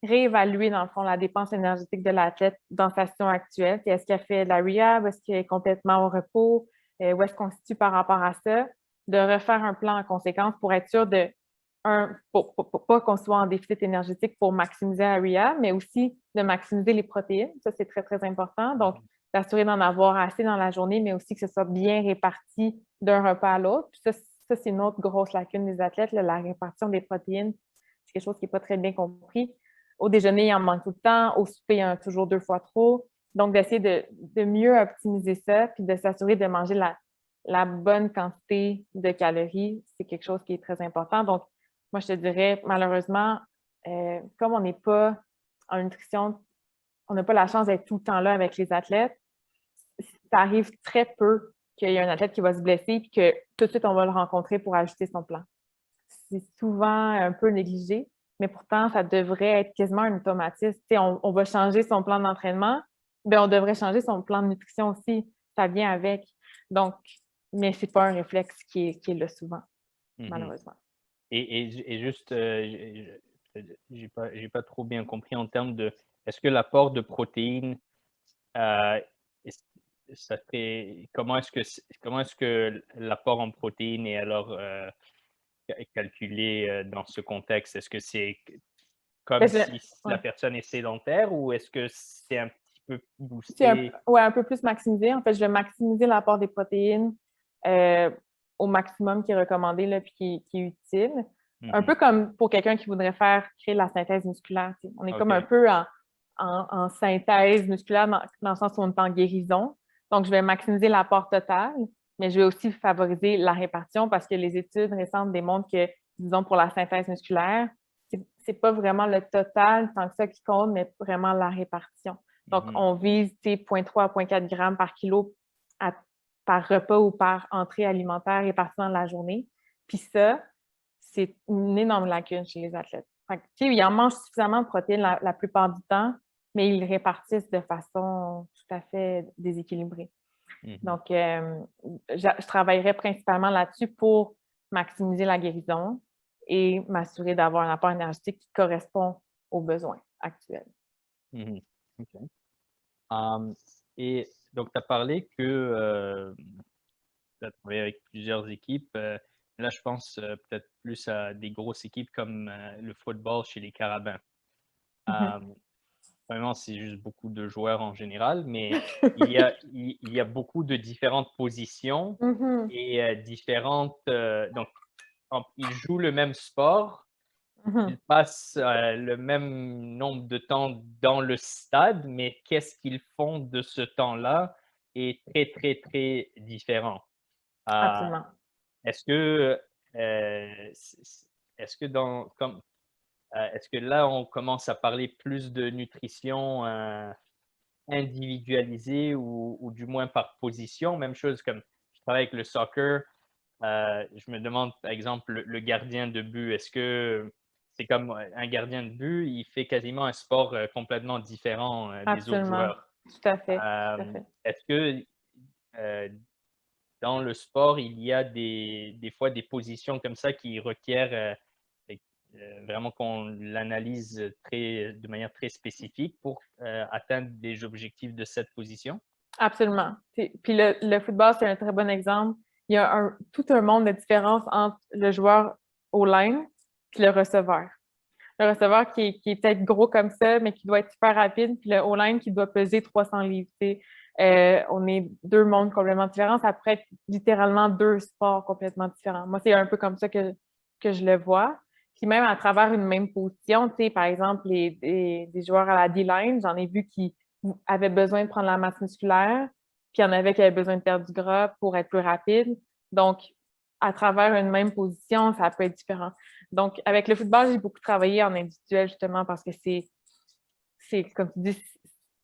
réévaluer, dans le fond, la dépense énergétique de l'athlète dans sa situation actuelle. Est-ce qu'elle fait de la rehab? Est-ce qu'elle est complètement au repos? Où est-ce qu'on se situe par rapport à ça? De refaire un plan en conséquence pour être sûr pour pas qu'on soit en déficit énergétique pour maximiser la rehab, mais aussi de maximiser les protéines. Ça, c'est très, très important. Donc, d'assurer d'en avoir assez dans la journée, mais aussi que ce soit bien réparti d'un repas à l'autre. Puis ça, c'est une autre grosse lacune des athlètes, là, la répartition des protéines. C'est quelque chose qui n'est pas très bien compris. Au déjeuner, il en manque tout le temps. Au souper, il y en a toujours 2 fois trop. Donc, d'essayer de mieux optimiser ça, puis de s'assurer de manger la bonne quantité de calories, c'est quelque chose qui est très important. Donc, moi, je te dirais, malheureusement, comme on n'est pas en nutrition, on n'a pas la chance d'être tout le temps là avec les athlètes, ça arrive très peu qu'il y ait un athlète qui va se blesser et que tout de suite, on va le rencontrer pour ajuster son plan. C'est souvent un peu négligé, mais pourtant, ça devrait être quasiment un automatisme. On va changer son plan d'entraînement, bien, on devrait changer son plan de nutrition aussi. Ça vient avec. Donc, mais ce n'est pas un réflexe qui est là souvent, malheureusement. Et juste, j'ai pas trop bien compris en termes de, est-ce que l'apport de protéines, ça fait, comment est-ce que l'apport en protéines est alors calculé dans ce contexte? Est-ce que c'est comme si la Ouais. personne est sédentaire ou est-ce que c'est un petit peu C'est boosté? un peu plus maximisé. En fait, je vais maximiser l'apport des protéines au maximum qui est recommandé là, puis qui est utile. Un peu comme pour quelqu'un qui voudrait créer la synthèse musculaire. On est comme un peu en synthèse musculaire dans le sens où on est en guérison. Donc, je vais maximiser l'apport total, mais je vais aussi favoriser la répartition parce que les études récentes démontrent que, disons, pour la synthèse musculaire, c'est pas vraiment le total tant que ça qui compte, mais vraiment la répartition. Donc, on vise 0,3 à 0,4 grammes par kilo par repas ou par entrée alimentaire répartie dans la journée. Puis ça, c'est une énorme lacune chez les athlètes. Fait que, ils en mangent suffisamment de protéines la plupart du temps, mais ils répartissent de façon tout à fait déséquilibrée. Donc, je travaillerai principalement là-dessus pour maximiser la guérison et m'assurer d'avoir un apport énergétique qui correspond aux besoins actuels. OK. Et donc, tu as parlé que tu as travaillé avec plusieurs équipes. Là, je pense peut-être plus à des grosses équipes comme le football chez les Carabins. vraiment, c'est juste beaucoup de joueurs en général, mais il y a beaucoup de différentes positions Mhm, et différentes, donc ils jouent le même sport, mhm. ils passent, le même nombre de temps dans le stade, mais qu'est-ce qu'ils font de ce temps-là est très, très, très différent. Heu, Absolument. est-ce que, est-ce que est-ce que là, on commence à parler plus de nutrition, individualisée ou du moins par position? Même chose comme je travaille avec le soccer, je me demande, par exemple, le gardien de but, est-ce que c'est comme, un gardien de but, il fait quasiment un sport, complètement différent, des autres Absolument. joueurs? Tout à fait. Tout à fait. Est-ce que, heu, dans le sport, il y a des fois des positions comme ça qui requièrent, vraiment qu'on l'analyse de manière très spécifique pour, atteindre des objectifs de cette position? Absolument. Puis le football, c'est un très bon exemple. Il y a tout un monde de différence entre le joueur au line puis le receveur. Le receveur qui est peut-être gros comme ça, mais qui doit être super rapide, puis le O-line qui doit peser 300 livres. On est deux mondes complètement différents. Ça pourrait être littéralement deux sports complètement différents. Moi, c'est un peu comme ça que je le vois. Puis même à travers une même position, par exemple, des joueurs à la D-line, j'en ai vu qui avaient besoin de prendre la masse musculaire, puis il y en avait qui avaient besoin de perdre du gras pour être plus rapide. Donc, à travers une même position, ça peut être différent. Donc, avec le football, j'ai beaucoup travaillé en individuel justement parce que comme tu dis,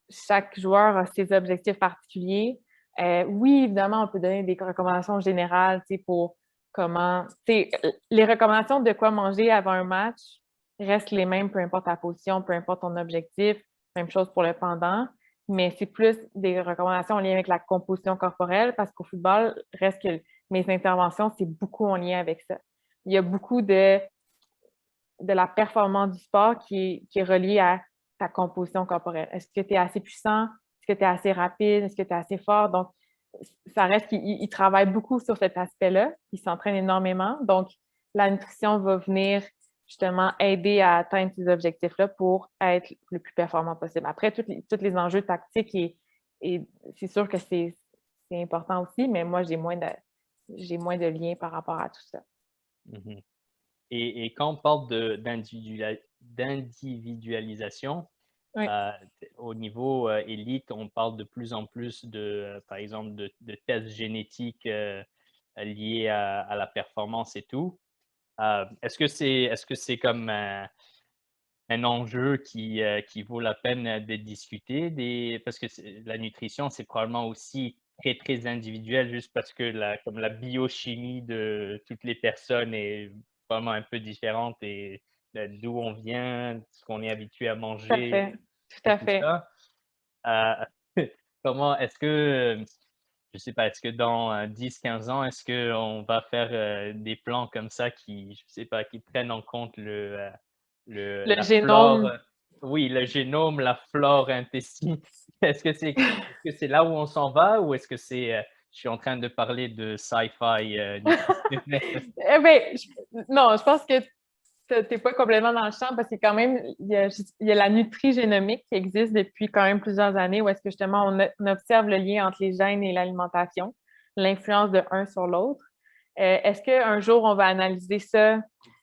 chaque joueur a ses objectifs particuliers. Oui, évidemment, on peut donner des recommandations générales, pour comment, les recommandations de quoi manger avant un match restent les mêmes, peu importe ta position, peu importe ton objectif. Même chose pour le pendant. Mais c'est plus des recommandations en lien avec la composition corporelle parce qu'au football, reste que mes interventions, c'est beaucoup en lien avec ça. Il y a beaucoup de la performance du sport qui est reliée à ta composition corporelle. Est-ce que tu es assez puissant? Est-ce que tu es assez rapide? Est-ce que tu es assez fort? Donc, ça reste qu'il travaille beaucoup sur cet aspect-là. Il s'entraîne énormément. Donc, la nutrition va venir justement aider à atteindre ces objectifs-là pour être le plus performant possible. Après, tous les enjeux tactiques, et c'est sûr que c'est important aussi, mais moi, j'ai moins de liens par rapport à tout ça. Mmh. Et quand on parle d'individualisation, Oui, au niveau, élite, on parle de plus en plus de, par exemple, de tests génétiques, liés à la performance et tout. Est-ce que c'est comme un enjeu qui vaut la peine, de discuter parce que la nutrition, c'est probablement aussi très, très individuel juste parce que la biochimie de toutes les personnes est vraiment un peu différente et d'où on vient, ce qu'on est habitué à tout à manger fait. Tout et à tout fait. ça. Comment est-ce que, je sais pas, est-ce que dans, 10-15 ans, est-ce qu'on va faire, des plans comme ça qui, je sais pas, qui prennent en compte Le la flore, génome. oui, le génome, la flore intestin. Est-ce que c'est là où on s'en va ou est-ce que je suis en train de parler de sci-fi, nutritionnel? Eh ben, non, je pense que tu n'es pas complètement dans le champ parce que quand même, il y a la nutrigénomique qui existe depuis quand même plusieurs années où est-ce que justement on observe le lien entre les gènes et l'alimentation, l'influence de un sur l'autre. Est-ce qu'un jour on va analyser ça?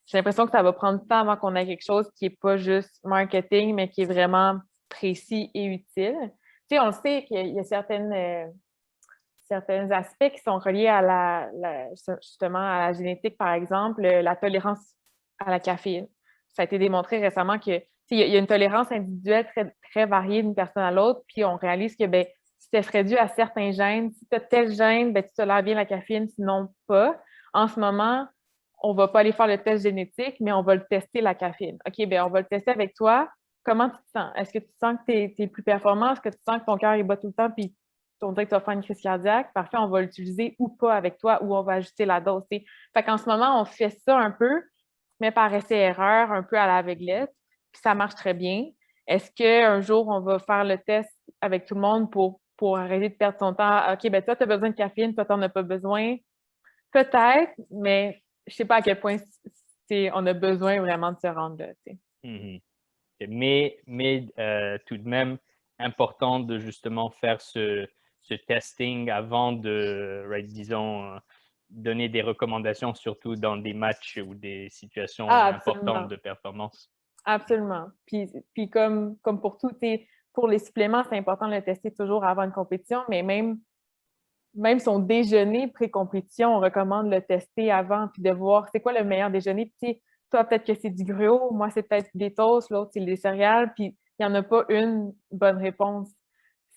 J'ai l'impression que ça va prendre du temps avant qu'on ait quelque chose qui n'est pas juste marketing, mais qui est vraiment précis et utile. Tu sais, on le sait qu'il y a certains aspects qui sont reliés à justement à la génétique, par exemple, la tolérance à la caféine. Ça a été démontré récemment que il y a une tolérance individuelle très, très variée d'une personne à l'autre, puis on réalise que ben, si ça serait dû à certains gènes, si tu as tel gène, ben, tu tolères bien la caféine, sinon pas. En ce moment, on ne va pas aller faire le test génétique, mais on va le tester la caféine. OK, ben on va le tester avec toi. Comment tu te sens? Est-ce que tu sens que tu es plus performant? Est-ce que tu sens que ton cœur il bat tout le temps puis on dirait que tu vas faire une crise cardiaque? Parfait, on va l'utiliser ou pas avec toi ou on va ajuster la dose. T'sais. Fait qu'en ce moment, on fait ça un peu, mais par essai-erreur, un peu à l'aveuglette, puis ça marche très bien. Est-ce qu'un jour, on va faire le test avec tout le monde pour arrêter de perdre son temps? OK, ben toi, tu as besoin de caféine, toi, tu n'en as pas besoin. Peut-être, mais je ne sais pas à quel point on a besoin vraiment de se rendre là. Mmh. Mais tout de même, important de justement faire ce testing avant de, disons, donner des recommandations, surtout dans des matchs ou des situations importantes de performance. Absolument. Puis comme pour tout, pour les suppléments, c'est important de le tester toujours avant une compétition, mais même son déjeuner pré-compétition, on recommande de le tester avant, puis de voir c'est quoi le meilleur déjeuner. Puis toi, peut-être que c'est du gruau, moi, c'est peut-être des toasts, l'autre, c'est des céréales, puis il n'y en a pas une bonne réponse.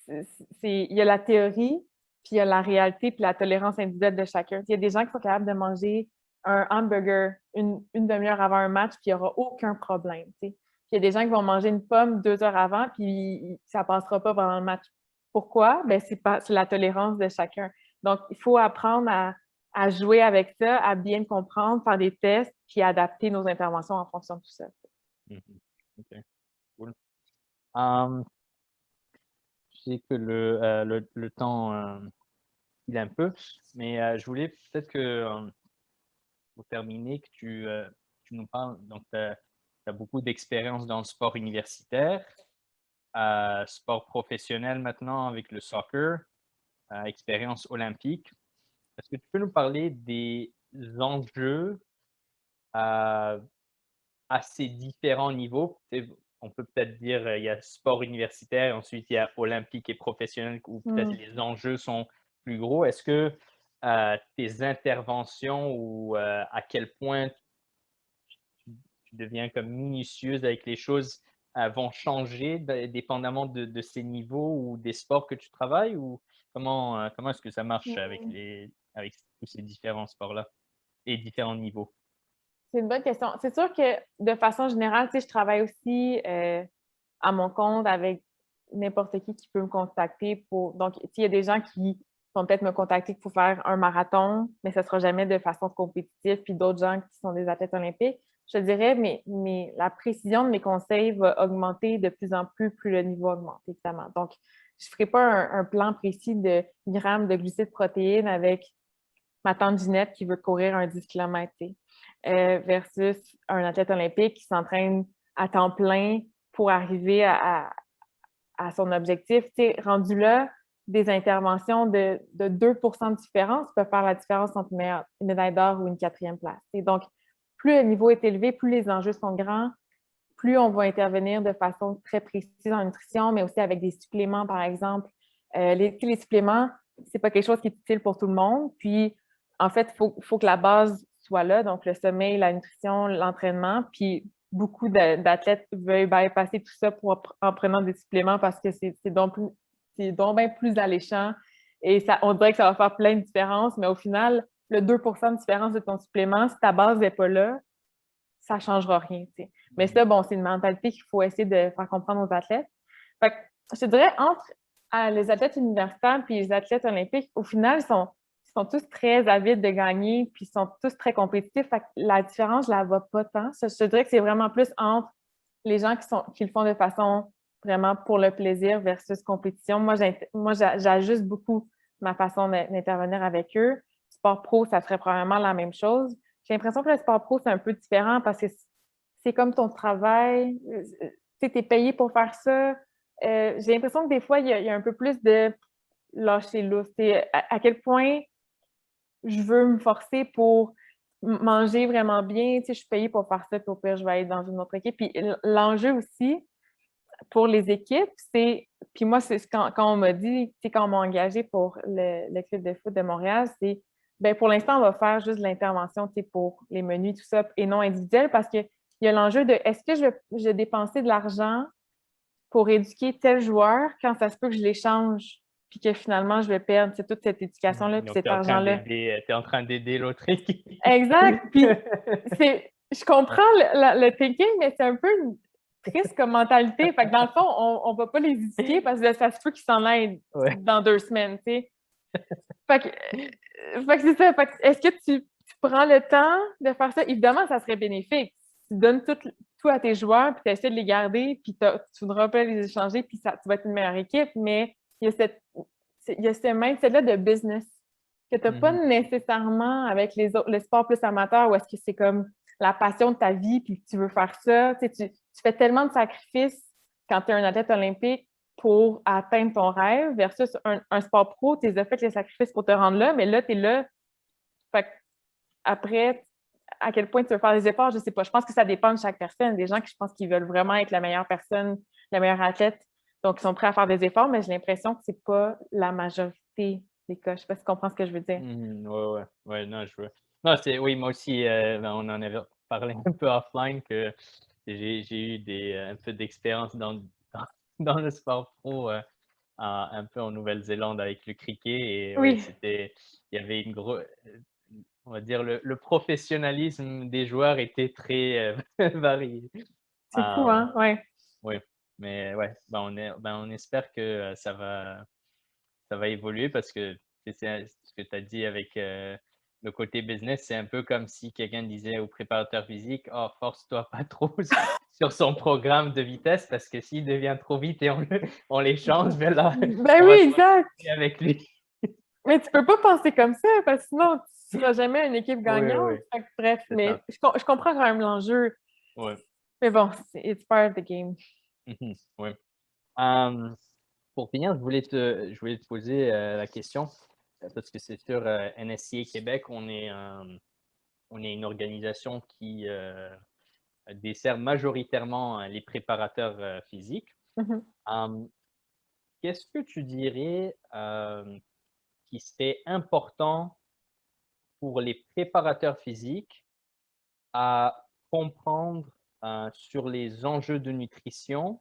Il y a la théorie, puis il y a la réalité, puis la tolérance individuelle de chacun. Il y a des gens qui sont capables de manger un hamburger une demi-heure avant un match, puis il n'y aura aucun problème. Puis il y a des gens qui vont manger une pomme 2 heures avant, puis ça ne passera pas pendant le match. Pourquoi? Ben, c'est la tolérance de chacun. Donc, il faut apprendre à jouer avec ça, à bien comprendre, faire des tests, puis adapter nos interventions en fonction de tout ça. OK, cool. Je sais que le temps il est un peu, mais je voulais peut-être que, pour terminer, que tu nous parles. Donc, tu as beaucoup d'expérience dans le sport universitaire, sport professionnel maintenant avec le soccer, expérience olympique. Est-ce que tu peux nous parler des enjeux à ces différents niveaux? On peut peut-être dire il y a sport universitaire, ensuite il y a olympique et professionnel, où peut-être les enjeux sont plus gros. Est-ce que tes interventions ou à quel point tu deviens comme minutieuse avec les choses vont changer dépendamment de ces niveaux ou des sports que tu travailles, ou comment est-ce que ça marche avec tous ces différents sports-là et différents niveaux? C'est une bonne question. C'est sûr que de façon générale, je travaille aussi à mon compte avec n'importe qui peut me contacter pour. Donc, il y a des gens qui vont peut-être me contacter pour faire un marathon, mais ce ne sera jamais de façon compétitive, puis d'autres gens qui sont des athlètes olympiques. Je dirais, mais la précision de mes conseils va augmenter de plus en plus le niveau augmente, évidemment. Donc, je ne ferai pas un plan précis de grammes de glucides protéines avec ma tante Ginette qui veut courir un 10 km. Versus un athlète olympique qui s'entraîne à temps plein pour arriver à son objectif. T'sais, rendu là, des interventions de 2 de différence peuvent faire la différence entre une médaille d'or ou une 4e place. Et donc, plus le niveau est élevé, plus les enjeux sont grands, plus on va intervenir de façon très précise en nutrition, mais aussi avec des suppléments, par exemple. Les suppléments, c'est pas quelque chose qui est utile pour tout le monde. Puis, en fait, il faut que la base soit là, donc le sommeil, la nutrition, l'entraînement. Puis, beaucoup d'athlètes veulent bypasser tout ça en prenant des suppléments parce que c'est donc bien plus alléchant. Et ça, on dirait que ça va faire plein de différences, mais au final, le 2 de différence de ton supplément, si ta base n'est pas là, ça ne changera rien. T'sais. Mais ça, bon, c'est une mentalité qu'il faut essayer de faire comprendre aux athlètes. Fait que, je te dirais, entre les athlètes universitaires et les athlètes olympiques, au final, ils sont tous très avides de gagner, puis ils sont tous très compétitifs. Fait que la différence, je ne la vois pas tant. Je te dirais que c'est vraiment plus entre les gens qui le font de façon vraiment pour le plaisir versus compétition. Moi, j'ajuste beaucoup ma façon d'intervenir avec eux. Sport pro, ça serait probablement la même chose. J'ai l'impression que le sport pro, c'est un peu différent parce que c'est comme ton travail. Tu es payé pour faire ça. J'ai l'impression que des fois, il y a un peu plus de lâcher lousse. À quel point je veux me forcer pour manger vraiment bien. Je suis payée pour faire ça, puis au pire, je vais aller dans une autre équipe. Puis l'enjeu aussi pour les équipes, c'est. Puis moi, c'est quand on m'a dit, quand on m'a engagée pour le club de foot de Montréal, c'est bien, pour l'instant, on va faire juste de l'intervention pour les menus, tout ça, et non individuel, parce qu'il y a l'enjeu de est-ce que je vais dépenser de l'argent pour éduquer tel joueur quand ça se peut que je l'échange, puis que finalement, je vais perdre toute cette éducation-là, puis cet argent-là. Tu es en train d'aider l'autre équipe. Exact. Puis, je comprends le thinking, mais c'est un peu triste comme mentalité. Fait que dans le fond, on ne va pas les éduquer parce que ça se peut qu'ils s'en aident dans 2 semaines, tu sais. Fait que c'est ça. Fait que est-ce que tu prends le temps de faire ça? Évidemment, ça serait bénéfique. Tu donnes tout à tes joueurs, puis tu essaies de les garder, puis tu ne voudras pas les échanger, puis tu vas être une meilleure équipe, mais il y a ce mindset-là de business que tu n'as pas nécessairement avec le sport plus amateur, où est-ce que c'est comme la passion de ta vie, puis tu veux faire ça. Tu tu fais tellement de sacrifices quand tu es un athlète olympique pour atteindre ton rêve versus un sport pro, tu as fait les sacrifices pour te rendre là, mais là, tu es là. Fait après, à quel point tu veux faire des efforts, je sais pas. Je pense que ça dépend de chaque personne. Des gens qui, je pense, qu'ils veulent vraiment être la meilleure personne, la meilleure athlète, donc ils sont prêts à faire des efforts, mais j'ai l'impression que c'est pas la majorité des cas. Je sais pas si tu comprends ce que je veux dire. Ouais, non, je vois. Non, oui, moi aussi, on en avait parlé un peu offline que j'ai eu un peu d'expérience dans le sport pro, un peu en Nouvelle-Zélande avec le cricket et ouais, Oui, il y avait on va dire le professionnalisme des joueurs était très, varié. c'est fou, hein? Ouais. Oui, mais ouais, on espère que, ça va évoluer parce que c'est ce que tu as dit avec, le côté business, c'est un peu comme si quelqu'un disait au préparateur physique: «Oh, force-toi pas trop sur son programme de vitesse parce que s'il devient trop vite et on l'échange, ben là, Ben on oui, va se exact. retrouver avec lui». Mais tu peux pas penser comme ça, parce que sinon, tu seras jamais une équipe Oui, gagnante. oui, Fait que bref, c'est mais ça. je comprends quand même l'enjeu. Ouais. Mais bon, it's part of the game. Oui. Hem, pour finir, je voulais te poser, la question, parce que c'est sûr, NSCA Québec, on est une organisation qui, dessert majoritairement, les préparateurs, physiques. Mhm. Hem, qu'est-ce que tu dirais, qui serait important pour les préparateurs physiques à comprendre, sur les enjeux de nutrition,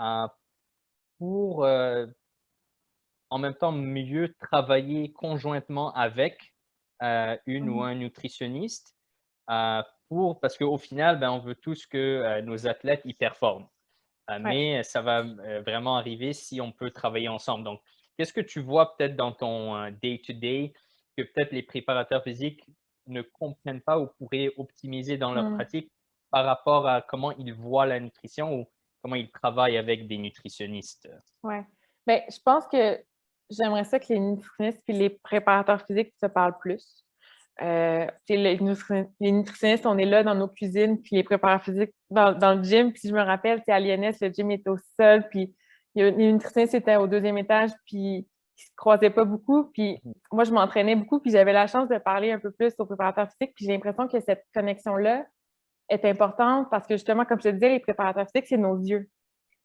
heu, pour, en même temps mieux travailler conjointement avec, une ou Mhm. un nutritionniste, parce qu'au final, ben, on veut tous que, nos athlètes, y performent. Ouais. Mais ça va, vraiment arriver si on peut travailler ensemble. Donc, qu'est-ce que tu vois peut-être dans ton, day to day que peut-être les préparateurs physiques ne comprennent pas ou pourraient optimiser dans leur Mm. pratique par rapport à comment ils voient la nutrition ou comment ils travaillent avec des nutritionnistes? Ouais. Ben, je pense que j'aimerais ça que les nutritionnistes et les préparateurs physiques se parlent plus. Tu sais, les nutritionnistes, on est là dans nos cuisines, puis les préparateurs physiques dans le gym. Puis si je me rappelle, tu sais, à l'INS, le gym était au sol, puis les nutritionnistes étaient au deuxième étage, puis ils se croisaient pas beaucoup. Puis Mmh. moi, je m'entraînais beaucoup, puis j'avais la chance de parler un peu plus aux préparateurs physiques. Puis j'ai l'impression que cette connexion-là est importante parce que justement, comme je te disais, les préparateurs physiques, c'est nos yeux.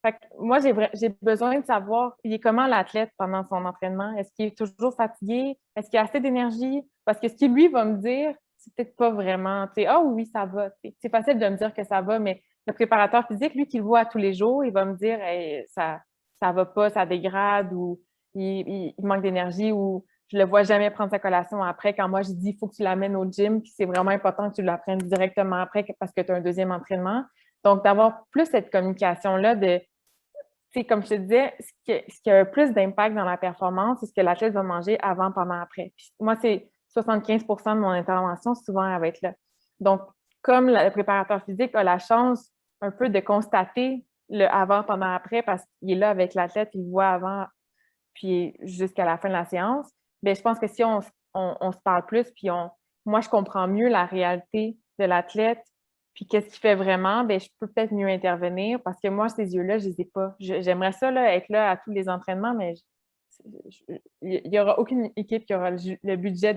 Fait que moi, j'ai besoin de savoir, il est comment l'athlète pendant son entraînement? Est-ce qu'il est toujours fatigué? Est-ce qu'il a assez d'énergie? Parce que ce qu'il lui va me dire, c'est peut-être pas vraiment, tu sais, ah oui, ça va. C'est facile de me dire que ça va, mais le préparateur physique, lui, qui le voit tous les jours, il va me dire, hey, ça va pas, ça dégrade ou il manque d'énergie ou je le vois jamais prendre sa collation après. Quand moi, je dis, il faut que tu l'amènes au gym, puis c'est vraiment important que tu l'apprennes directement après parce que tu as un deuxième entraînement. Donc, d'avoir plus cette communication-là de c'est comme je te disais, ce qui a le plus d'impact dans la performance, c'est ce que l'athlète va manger avant, pendant, après. Puis moi, c'est 75 de mon intervention, souvent, elle va être là. Donc, comme le préparateur physique a la chance un peu de constater le avant, pendant, après, parce qu'il est là avec l'athlète, il voit avant, puis jusqu'à la fin de la séance, bien, je pense que si on se parle plus, puis moi, je comprends mieux la réalité de l'athlète, puis qu'est-ce qu'il fait vraiment, bien, je peux peut-être mieux intervenir parce que moi, ces yeux-là, je les ai pas. J'aimerais ça là, être là à tous les entraînements, mais il n'y aura aucune équipe qui aura le budget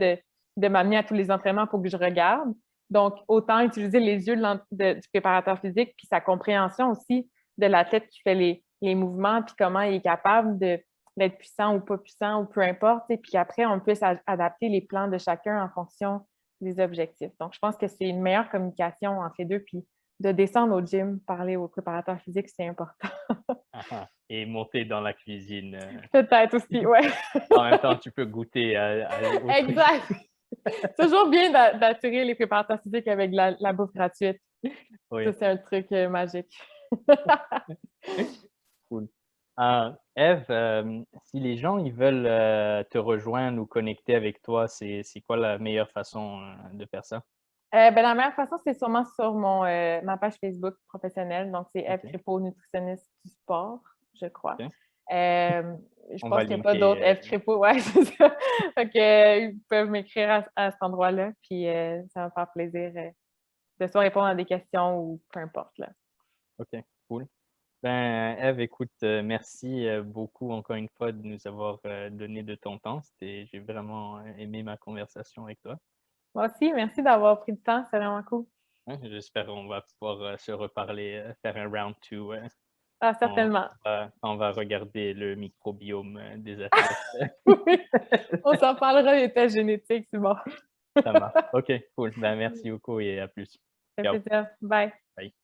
de m'amener à tous les entraînements pour que je regarde. Donc, autant utiliser les yeux du préparateur physique, puis sa compréhension aussi de l'athlète qui fait les mouvements, puis comment il est capable d'être puissant ou pas puissant ou peu importe, et puis après, on puisse adapter les plans de chacun en fonction des objectifs. Donc, je pense que c'est une meilleure communication entre les deux, puis de descendre au gym, parler au préparateur physique, c'est important. Et monter dans la cuisine, Peut-être aussi, ouais. en même temps, tu peux goûter aux trucs. Exact. Toujours bien d'attirer les préparateurs physiques avec la bouffe gratuite. Ça, Oui, c'est un truc magique. cool. Ève, si les gens, ils veulent, te rejoindre ou connecter avec toi, c'est quoi la meilleure façon, de faire ça? Ben, la meilleure façon, c'est sûrement sur ma page Facebook professionnelle. Donc, c'est Eve OK, Crépeau, nutritionniste du sport, je crois. OK. Euh, je On va pense qu'il n'y a pas linker, d'autres Eve Crépeau. Ouais, c'est ça. Fait que, ils peuvent m'écrire à cet endroit-là. Puis, ça va me faire plaisir de soit répondre à des questions ou peu importe. Là. OK, cool. Ben, Eve, écoute, merci beaucoup encore une fois de nous avoir donné de ton temps. J'ai vraiment aimé ma conversation avec toi. Moi aussi, merci d'avoir pris du temps, c'est vraiment cool. Ouais, j'espère qu'on va pouvoir se reparler, faire un round two Ah, quand certainement. quand on va regarder le microbiome des athlètes. Oui, on s'en parlera des tests génétiques, c'est bon. Ça marche. OK, cool. Ben, merci beaucoup et à plus. Ça Ciao. fait plaisir. Bye. Bye.